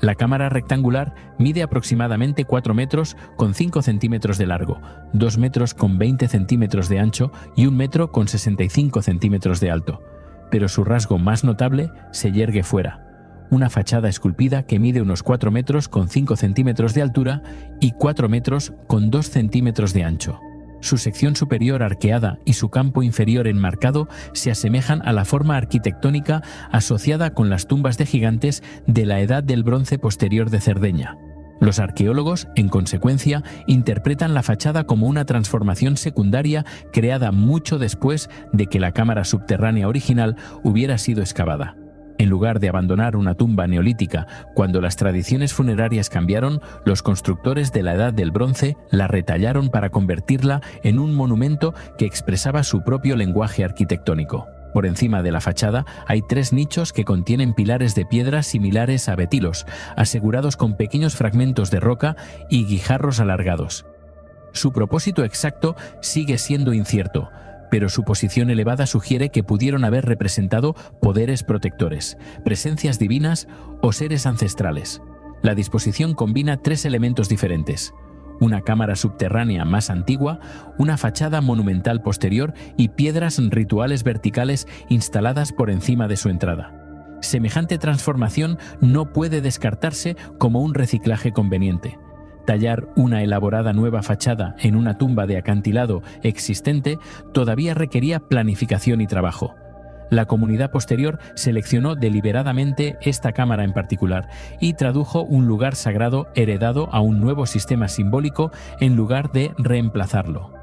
La cámara rectangular mide aproximadamente 4 metros con 5 centímetros de largo, 2 metros con 20 centímetros de ancho y 1 metro con 65 centímetros de alto. Pero su rasgo más notable se yergue fuera. Una fachada esculpida que mide unos 4 metros con 5 centímetros de altura y 4 metros con 2 centímetros de ancho. Su sección superior arqueada y su campo inferior enmarcado se asemejan a la forma arquitectónica asociada con las tumbas de gigantes de la Edad del Bronce posterior de Cerdeña. Los arqueólogos, en consecuencia, interpretan la fachada como una transformación secundaria creada mucho después de que la cámara subterránea original hubiera sido excavada. En lugar de abandonar una tumba neolítica cuando las tradiciones funerarias cambiaron, los constructores de la Edad del Bronce la retallaron para convertirla en un monumento que expresaba su propio lenguaje arquitectónico. Por encima de la fachada hay 3 nichos que contienen pilares de piedra similares a betilos, asegurados con pequeños fragmentos de roca y guijarros alargados. Su propósito exacto sigue siendo incierto, pero su posición elevada sugiere que pudieron haber representado poderes protectores, presencias divinas o seres ancestrales. La disposición combina 3 elementos diferentes: una cámara subterránea más antigua, una fachada monumental posterior y piedras rituales verticales instaladas por encima de su entrada. Semejante transformación no puede descartarse como un reciclaje conveniente. Tallar una elaborada nueva fachada en una tumba de acantilado existente todavía requería planificación y trabajo. La comunidad posterior seleccionó deliberadamente esta cámara en particular y tradujo un lugar sagrado heredado a un nuevo sistema simbólico en lugar de reemplazarlo.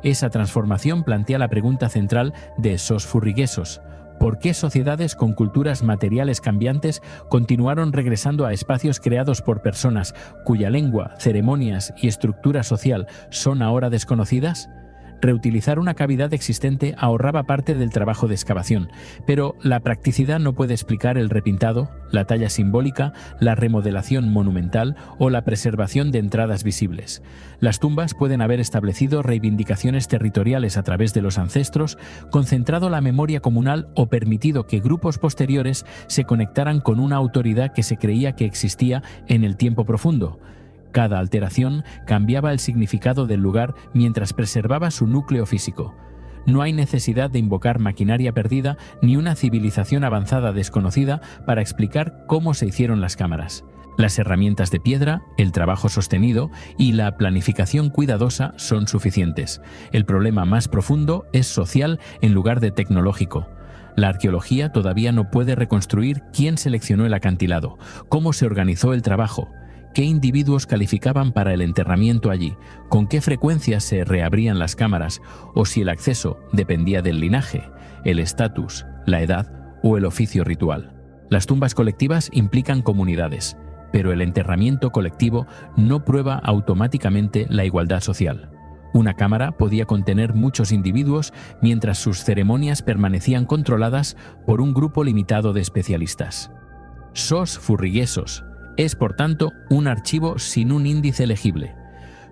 Esa transformación plantea la pregunta central de Sos Furriguesos: ¿por qué sociedades con culturas materiales cambiantes continuaron regresando a espacios creados por personas cuya lengua, ceremonias y estructura social son ahora desconocidas? Reutilizar una cavidad existente ahorraba parte del trabajo de excavación, pero la practicidad no puede explicar el repintado, la talla simbólica, la remodelación monumental o la preservación de entradas visibles. Las tumbas pueden haber establecido reivindicaciones territoriales a través de los ancestros, concentrado la memoria comunal o permitido que grupos posteriores se conectaran con una autoridad que se creía que existía en el tiempo profundo. Cada alteración cambiaba el significado del lugar mientras preservaba su núcleo físico. No hay necesidad de invocar maquinaria perdida ni una civilización avanzada desconocida para explicar cómo se hicieron las cámaras. Las herramientas de piedra, el trabajo sostenido y la planificación cuidadosa son suficientes. El problema más profundo es social en lugar de tecnológico. La arqueología todavía no puede reconstruir quién seleccionó el acantilado, cómo se organizó el trabajo, qué individuos calificaban para el enterramiento allí, con qué frecuencia se reabrían las cámaras o si el acceso dependía del linaje, el estatus, la edad o el oficio ritual. Las tumbas colectivas implican comunidades, pero el enterramiento colectivo no prueba automáticamente la igualdad social. Una cámara podía contener muchos individuos mientras sus ceremonias permanecían controladas por un grupo limitado de especialistas. Sos Furriguesos es, por tanto, un archivo sin un índice legible.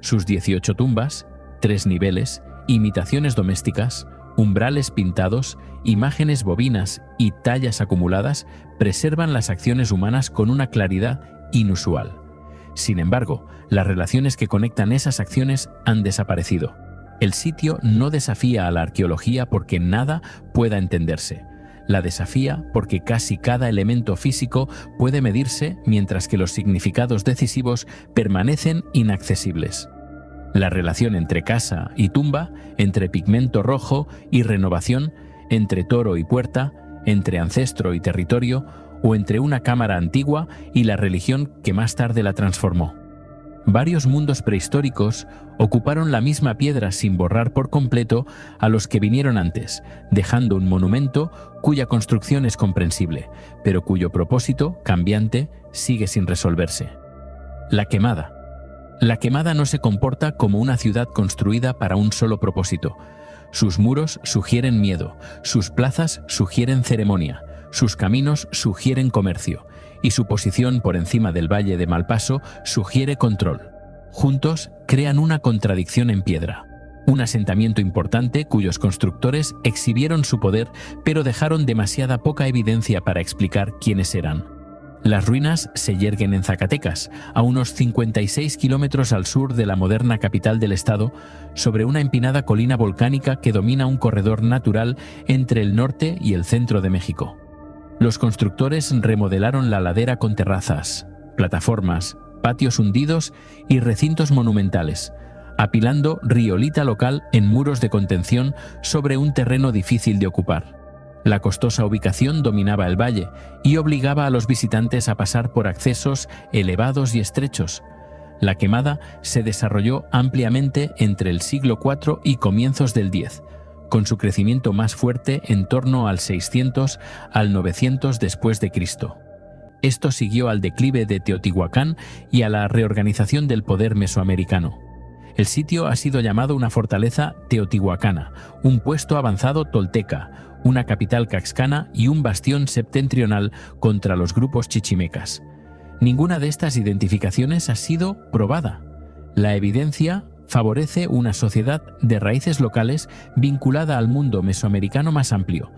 Sus 18 tumbas, 3 niveles, imitaciones domésticas, umbrales pintados, imágenes bovinas y tallas acumuladas preservan las acciones humanas con una claridad inusual. Sin embargo, las relaciones que conectan esas acciones han desaparecido. El sitio no desafía a la arqueología porque nada pueda entenderse. La desafía porque casi cada elemento físico puede medirse mientras que los significados decisivos permanecen inaccesibles. La relación entre casa y tumba, entre pigmento rojo y renovación, entre toro y puerta, entre ancestro y territorio, o entre una cámara antigua y la religión que más tarde la transformó. Varios mundos prehistóricos ocuparon la misma piedra sin borrar por completo a los que vinieron antes, dejando un monumento cuya construcción es comprensible, pero cuyo propósito, cambiante, sigue sin resolverse. La quemada. La quemada no se comporta como una ciudad construida para un solo propósito. Sus muros sugieren miedo, sus plazas sugieren ceremonia, sus caminos sugieren comercio, y su posición por encima del valle de Malpaso sugiere control. Juntos crean una contradicción en piedra. Un asentamiento importante cuyos constructores exhibieron su poder, pero dejaron demasiada poca evidencia para explicar quiénes eran. Las ruinas se yerguen en Zacatecas, a unos 56 kilómetros al sur de la moderna capital del estado, sobre una empinada colina volcánica que domina un corredor natural entre el norte y el centro de México. Los constructores remodelaron la ladera con terrazas, plataformas, patios hundidos y recintos monumentales, apilando riolita local en muros de contención sobre un terreno difícil de ocupar. La costosa ubicación dominaba el valle y obligaba a los visitantes a pasar por accesos elevados y estrechos. La quemada se desarrolló ampliamente entre el siglo IV y comienzos del X, con su crecimiento más fuerte en torno al 600 al 900 después de Cristo. Esto siguió al declive de Teotihuacán y a la reorganización del poder mesoamericano. El sitio ha sido llamado una fortaleza teotihuacana, un puesto avanzado tolteca, una capital caxcana y un bastión septentrional contra los grupos chichimecas. Ninguna de estas identificaciones ha sido probada. La evidencia favorece una sociedad de raíces locales vinculada al mundo mesoamericano más amplio,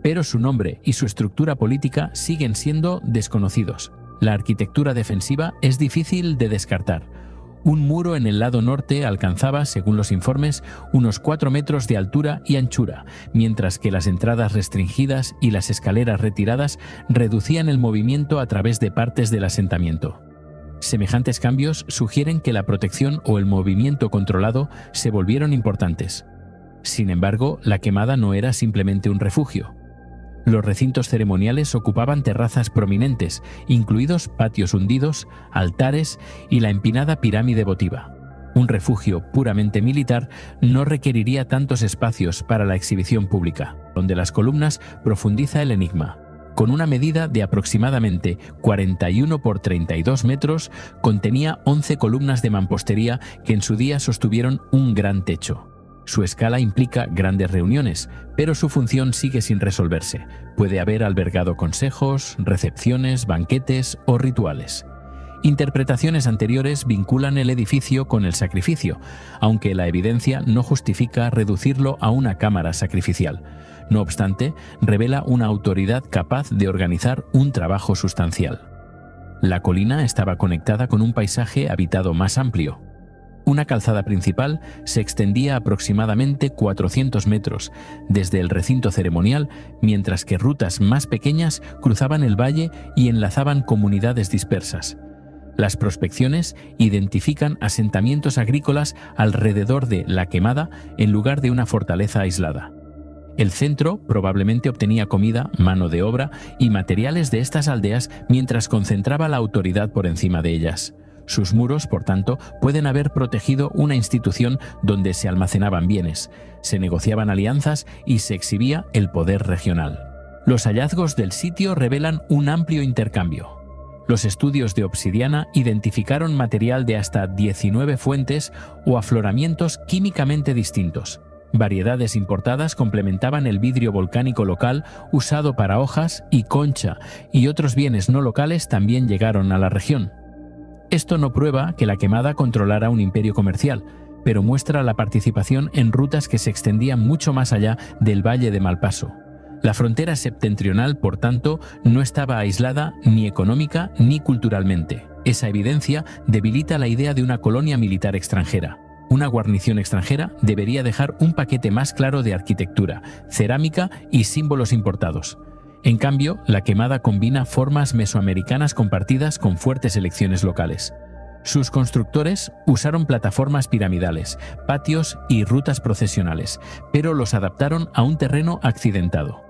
pero su nombre y su estructura política siguen siendo desconocidos. La arquitectura defensiva es difícil de descartar. Un muro en el lado norte alcanzaba, según los informes, unos 4 metros de altura y anchura, mientras que las entradas restringidas y las escaleras retiradas reducían el movimiento a través de partes del asentamiento. Semejantes cambios sugieren que la protección o el movimiento controlado se volvieron importantes. Sin embargo, la quemada no era simplemente un refugio. Los recintos ceremoniales ocupaban terrazas prominentes, incluidos patios hundidos, altares y la empinada pirámide votiva. Un refugio puramente militar no requeriría tantos espacios para la exhibición pública, donde las columnas profundiza el enigma. Con una medida de aproximadamente 41 por 32 metros, contenía 11 columnas de mampostería que en su día sostuvieron un gran techo. Su escala implica grandes reuniones, pero su función sigue sin resolverse. Puede haber albergado consejos, recepciones, banquetes o rituales. Interpretaciones anteriores vinculan el edificio con el sacrificio, aunque la evidencia no justifica reducirlo a una cámara sacrificial. No obstante, revela una autoridad capaz de organizar un trabajo sustancial. La colina estaba conectada con un paisaje habitado más amplio. Una calzada principal se extendía aproximadamente 400 metros desde el recinto ceremonial, mientras que rutas más pequeñas cruzaban el valle y enlazaban comunidades dispersas. Las prospecciones identifican asentamientos agrícolas alrededor de La Quemada en lugar de una fortaleza aislada. El centro probablemente obtenía comida, mano de obra y materiales de estas aldeas mientras concentraba la autoridad por encima de ellas. Sus muros, por tanto, pueden haber protegido una institución donde se almacenaban bienes, se negociaban alianzas y se exhibía el poder regional. Los hallazgos del sitio revelan un amplio intercambio. Los estudios de obsidiana identificaron material de hasta 19 fuentes o afloramientos químicamente distintos. Variedades importadas complementaban el vidrio volcánico local usado para hojas y concha, y otros bienes no locales también llegaron a la región. Esto no prueba que La Quemada controlara un imperio comercial, pero muestra la participación en rutas que se extendían mucho más allá del Valle de Malpaso. La frontera septentrional, por tanto, no estaba aislada ni económica ni culturalmente. Esa evidencia debilita la idea de una colonia militar extranjera. Una guarnición extranjera debería dejar un paquete más claro de arquitectura, cerámica y símbolos importados. En cambio, La Quemada combina formas mesoamericanas compartidas con fuertes elecciones locales. Sus constructores usaron plataformas piramidales, patios y rutas procesionales, pero los adaptaron a un terreno accidentado.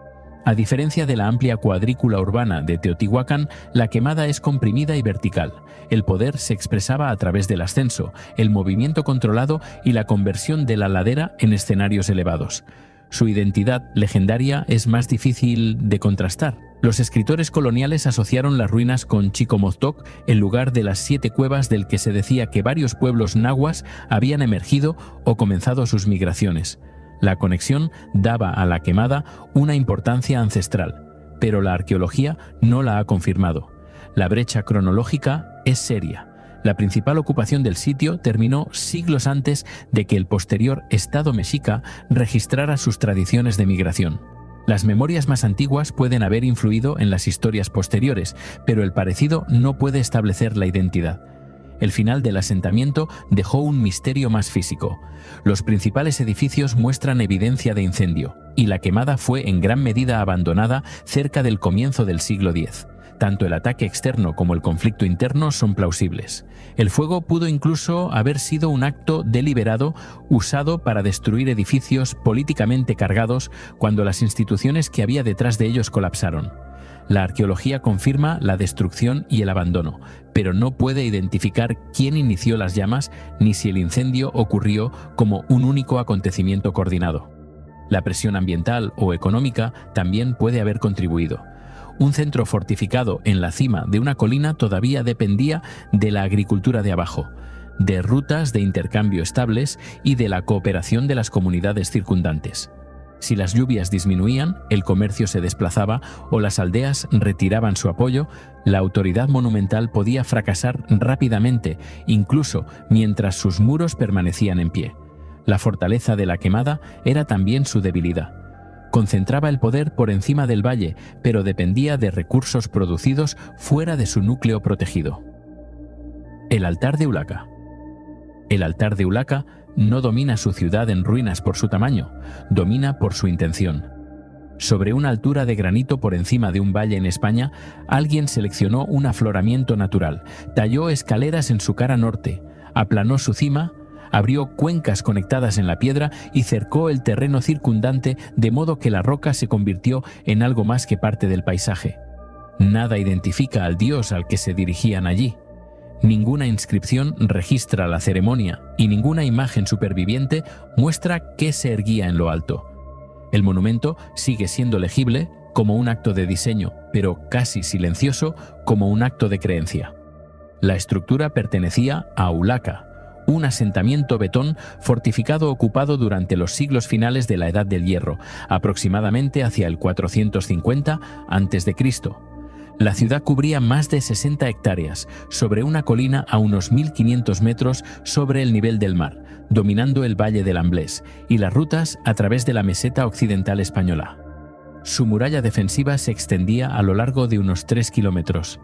A diferencia de la amplia cuadrícula urbana de Teotihuacán, La Quemada es comprimida y vertical. El poder se expresaba a través del ascenso, el movimiento controlado y la conversión de la ladera en escenarios elevados. Su identidad legendaria es más difícil de contrastar. Los escritores coloniales asociaron las ruinas con Chicomozoc en lugar de las 7 cuevas del que se decía que varios pueblos nahuas habían emergido o comenzado sus migraciones. La conexión daba a La Quemada una importancia ancestral, pero la arqueología no la ha confirmado. La brecha cronológica es seria. La principal ocupación del sitio terminó siglos antes de que el posterior Estado mexica registrara sus tradiciones de migración. Las memorias más antiguas pueden haber influido en las historias posteriores, pero el parecido no puede establecer la identidad. El final del asentamiento dejó un misterio más físico. Los principales edificios muestran evidencia de incendio, y La Quemada fue en gran medida abandonada cerca del comienzo del siglo X. Tanto el ataque externo como el conflicto interno son plausibles. El fuego pudo incluso haber sido un acto deliberado usado para destruir edificios políticamente cargados cuando las instituciones que había detrás de ellos colapsaron. La arqueología confirma la destrucción y el abandono, pero no puede identificar quién inició las llamas ni si el incendio ocurrió como un único acontecimiento coordinado. La presión ambiental o económica también puede haber contribuido. Un centro fortificado en la cima de una colina todavía dependía de la agricultura de abajo, de rutas de intercambio estables y de la cooperación de las comunidades circundantes. Si las lluvias disminuían, el comercio se desplazaba o las aldeas retiraban su apoyo, la autoridad monumental podía fracasar rápidamente, incluso mientras sus muros permanecían en pie. La fortaleza de La Quemada era también su debilidad. Concentraba el poder por encima del valle, pero dependía de recursos producidos fuera de su núcleo protegido. El altar de Ulaca. El altar de Ulaca no domina su ciudad en ruinas por su tamaño, domina por su intención. Sobre una altura de granito por encima de un valle en España, alguien seleccionó un afloramiento natural, talló escaleras en su cara norte, aplanó su cima, abrió cuencas conectadas en la piedra y cercó el terreno circundante de modo que la roca se convirtió en algo más que parte del paisaje. Nada identifica al dios al que se dirigían allí. Ninguna inscripción registra la ceremonia y ninguna imagen superviviente muestra qué se erguía en lo alto. El monumento sigue siendo legible como un acto de diseño, pero casi silencioso como un acto de creencia. La estructura pertenecía a Ulaca, un asentamiento betón fortificado ocupado durante los siglos finales de la Edad del Hierro, aproximadamente hacia el 450 a.C. La ciudad cubría más de 60 hectáreas, sobre una colina a unos 1.500 metros sobre el nivel del mar, dominando el valle del Amblés y las rutas a través de la meseta occidental española. Su muralla defensiva se extendía a lo largo de unos 3 kilómetros.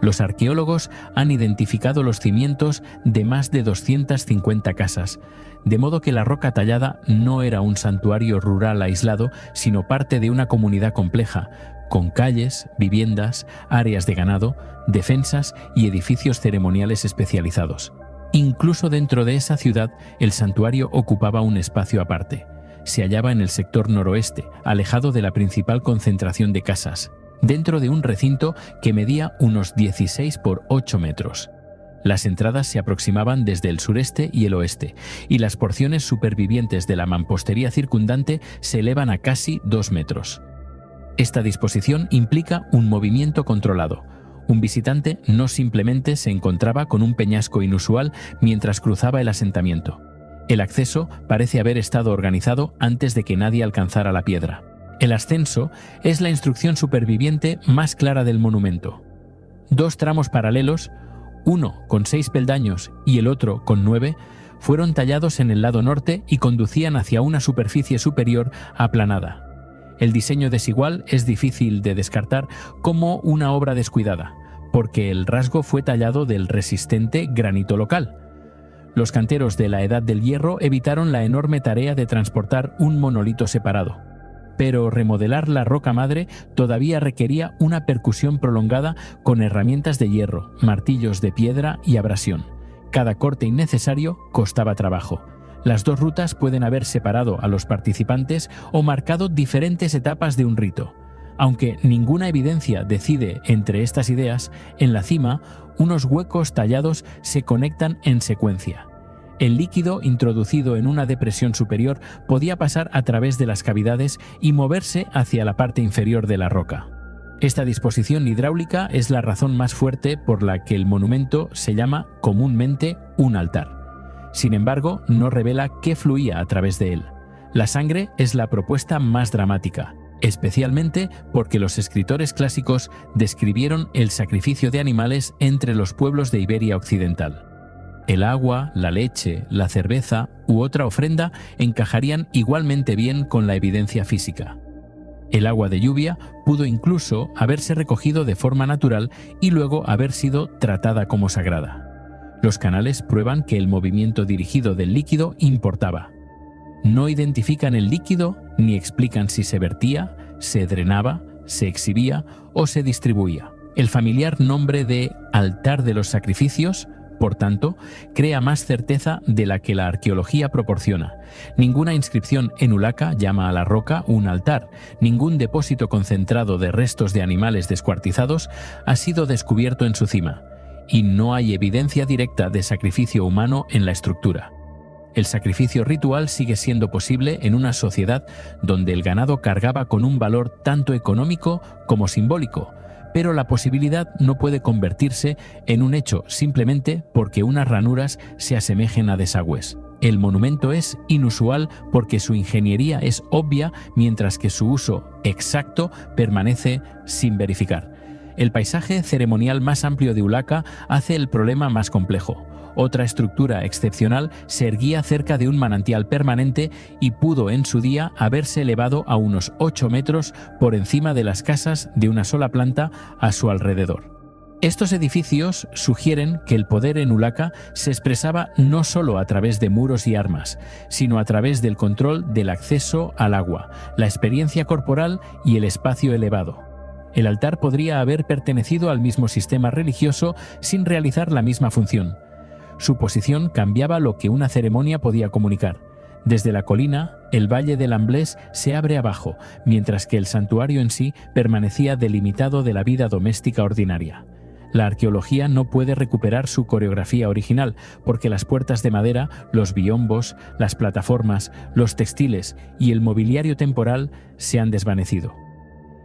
Los arqueólogos han identificado los cimientos de más de 250 casas, de modo que la roca tallada no era un santuario rural aislado, sino parte de una comunidad compleja, con calles, viviendas, áreas de ganado, defensas y edificios ceremoniales especializados. Incluso dentro de esa ciudad, el santuario ocupaba un espacio aparte. Se hallaba en el sector noroeste, alejado de la principal concentración de casas, dentro de un recinto que medía unos 16 por 8 metros. Las entradas se aproximaban desde el sureste y el oeste, y las porciones supervivientes de la mampostería circundante se elevan a casi 2 metros. Esta disposición implica un movimiento controlado. Un visitante no simplemente se encontraba con un peñasco inusual mientras cruzaba el asentamiento. El acceso parece haber estado organizado antes de que nadie alcanzara la piedra. El ascenso es la instrucción superviviente más clara del monumento. 2 tramos paralelos, uno con 6 peldaños y el otro con 9, fueron tallados en el lado norte y conducían hacia una superficie superior aplanada. El diseño desigual es difícil de descartar como una obra descuidada, porque el rasgo fue tallado del resistente granito local. Los canteros de la Edad del Hierro evitaron la enorme tarea de transportar un monolito separado. Pero remodelar la roca madre todavía requería una percusión prolongada con herramientas de hierro, martillos de piedra y abrasión. Cada corte innecesario costaba trabajo. Las 2 rutas pueden haber separado a los participantes o marcado diferentes etapas de un rito. Aunque ninguna evidencia decide entre estas ideas, en la cima, unos huecos tallados se conectan en secuencia. El líquido introducido en una depresión superior podía pasar a través de las cavidades y moverse hacia la parte inferior de la roca. Esta disposición hidráulica es la razón más fuerte por la que el monumento se llama comúnmente un altar. Sin embargo, no revela qué fluía a través de él. La sangre es la propuesta más dramática, especialmente porque los escritores clásicos describieron el sacrificio de animales entre los pueblos de Iberia Occidental. El agua, la leche, la cerveza u otra ofrenda encajarían igualmente bien con la evidencia física. El agua de lluvia pudo incluso haberse recogido de forma natural y luego haber sido tratada como sagrada. Los canales prueban que el movimiento dirigido del líquido importaba. No identifican el líquido ni explican si se vertía, se drenaba, se exhibía o se distribuía. El familiar nombre de altar de los sacrificios, por tanto, crea más certeza de la que la arqueología proporciona. Ninguna inscripción en Ulaca llama a la roca un altar. Ningún depósito concentrado de restos de animales descuartizados ha sido descubierto en su cima. Y no hay evidencia directa de sacrificio humano en la estructura. El sacrificio ritual sigue siendo posible en una sociedad donde el ganado cargaba con un valor tanto económico como simbólico, pero la posibilidad no puede convertirse en un hecho simplemente porque unas ranuras se asemejen a desagües. El monumento es inusual porque su ingeniería es obvia, mientras que su uso exacto permanece sin verificar. El paisaje ceremonial más amplio de Ulaca hace el problema más complejo. Otra estructura excepcional se erguía cerca de un manantial permanente y pudo en su día haberse elevado a unos 8 metros por encima de las casas de una sola planta a su alrededor. Estos edificios sugieren que el poder en Ulaca se expresaba no solo a través de muros y armas, sino a través del control del acceso al agua, la experiencia corporal y el espacio elevado. El altar podría haber pertenecido al mismo sistema religioso sin realizar la misma función. Su posición cambiaba lo que una ceremonia podía comunicar. Desde la colina, el valle del Amblés se abre abajo, mientras que el santuario en sí permanecía delimitado de la vida doméstica ordinaria. La arqueología no puede recuperar su coreografía original, porque las puertas de madera, los biombos, las plataformas, los textiles y el mobiliario temporal se han desvanecido.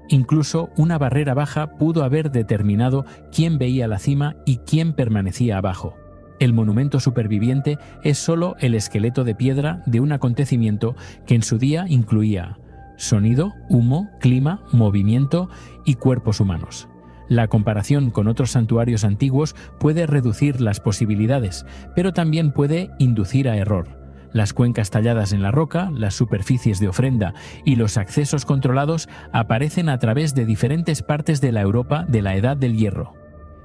Incluso una barrera baja pudo haber determinado quién veía la cima y quién permanecía abajo. El monumento superviviente es solo el esqueleto de piedra de un acontecimiento que en su día incluía sonido, humo, clima, movimiento y cuerpos humanos. La comparación con otros santuarios antiguos puede reducir las posibilidades, pero también puede inducir a error. Las cuencas talladas en la roca, las superficies de ofrenda y los accesos controlados aparecen a través de diferentes partes de la Europa de la Edad del Hierro.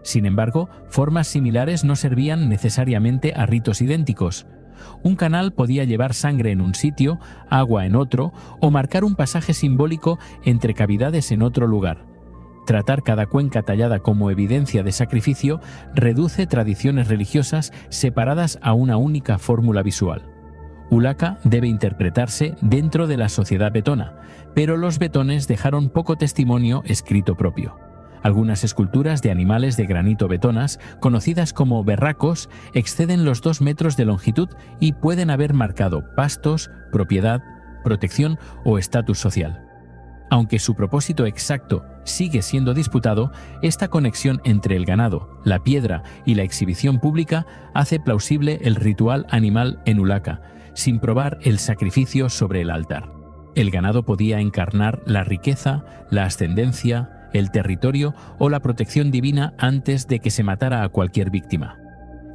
Sin embargo, formas similares no servían necesariamente a ritos idénticos. Un canal podía llevar sangre en un sitio, agua en otro, o marcar un pasaje simbólico entre cavidades en otro lugar. Tratar cada cuenca tallada como evidencia de sacrificio reduce tradiciones religiosas separadas a una única fórmula visual. Ulaca debe interpretarse dentro de la sociedad betona, pero los betones dejaron poco testimonio escrito propio. Algunas esculturas de animales de granito betonas, conocidas como berracos, exceden los 2 metros de longitud y pueden haber marcado pastos, propiedad, protección o estatus social. Aunque su propósito exacto sigue siendo disputado, esta conexión entre el ganado, la piedra y la exhibición pública hace plausible el ritual animal en Ulaca, sin probar el sacrificio sobre el altar. El ganado podía encarnar la riqueza, la ascendencia, el territorio o la protección divina antes de que se matara a cualquier víctima.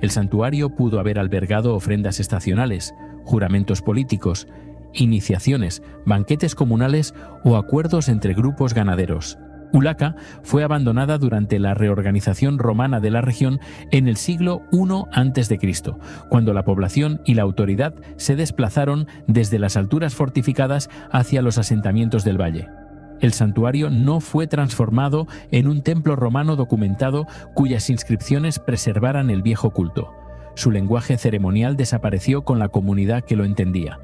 El santuario pudo haber albergado ofrendas estacionales, juramentos políticos, iniciaciones, banquetes comunales o acuerdos entre grupos ganaderos. Ulaca fue abandonada durante la reorganización romana de la región en el siglo I a.C., cuando la población y la autoridad se desplazaron desde las alturas fortificadas hacia los asentamientos del valle. El santuario no fue transformado en un templo romano documentado cuyas inscripciones preservaran el viejo culto. Su lenguaje ceremonial desapareció con la comunidad que lo entendía.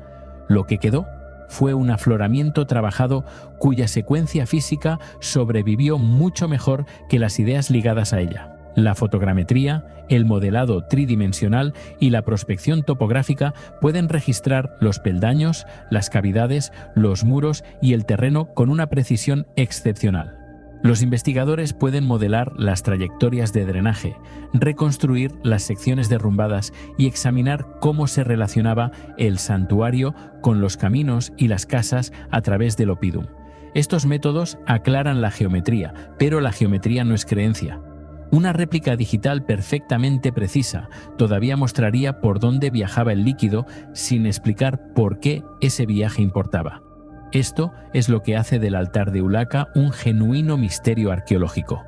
Lo que quedó fue un afloramiento trabajado cuya secuencia física sobrevivió mucho mejor que las ideas ligadas a ella. La fotogrametría, el modelado tridimensional y la prospección topográfica pueden registrar los peldaños, las cavidades, los muros y el terreno con una precisión excepcional. Los investigadores pueden modelar las trayectorias de drenaje, reconstruir las secciones derrumbadas y examinar cómo se relacionaba el santuario con los caminos y las casas a través del oppidum. Estos métodos aclaran la geometría, pero la geometría no es creencia. Una réplica digital perfectamente precisa todavía mostraría por dónde viajaba el líquido sin explicar por qué ese viaje importaba. Esto es lo que hace del altar de Ulaca un genuino misterio arqueológico.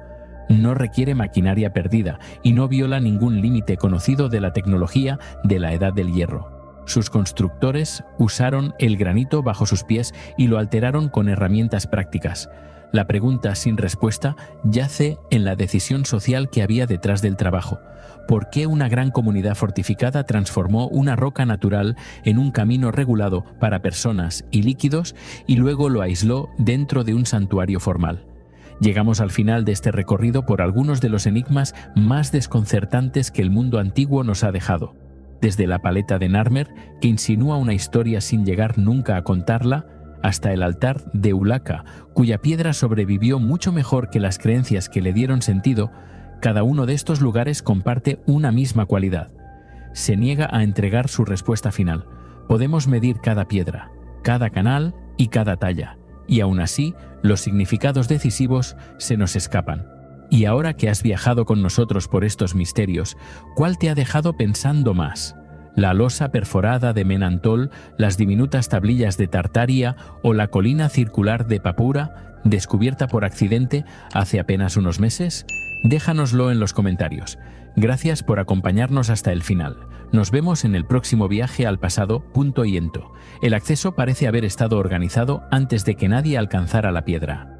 No requiere maquinaria perdida y no viola ningún límite conocido de la tecnología de la Edad del Hierro. Sus constructores usaron el granito bajo sus pies y lo alteraron con herramientas prácticas. La pregunta sin respuesta yace en la decisión social que había detrás del trabajo. ¿Por qué una gran comunidad fortificada transformó una roca natural en un camino regulado para personas y líquidos y luego lo aisló dentro de un santuario formal? Llegamos al final de este recorrido por algunos de los enigmas más desconcertantes que el mundo antiguo nos ha dejado. Desde la paleta de Narmer, que insinúa una historia sin llegar nunca a contarla, hasta el altar de Ulaca, cuya piedra sobrevivió mucho mejor que las creencias que le dieron sentido. Cada uno de estos lugares comparte una misma cualidad. Se niega a entregar su respuesta final. Podemos medir cada piedra, cada canal y cada talla, y aún así, los significados decisivos se nos escapan. Y ahora que has viajado con nosotros por estos misterios, ¿cuál te ha dejado pensando más? ¿La losa perforada de Menantol, las diminutas tablillas de Tartaria o la colina circular de Papura, descubierta por accidente hace apenas unos meses? Déjanoslo en los comentarios. Gracias por acompañarnos hasta el final. Nos vemos en el próximo viaje al pasado. El acceso parece haber estado organizado antes de que nadie alcanzara la piedra.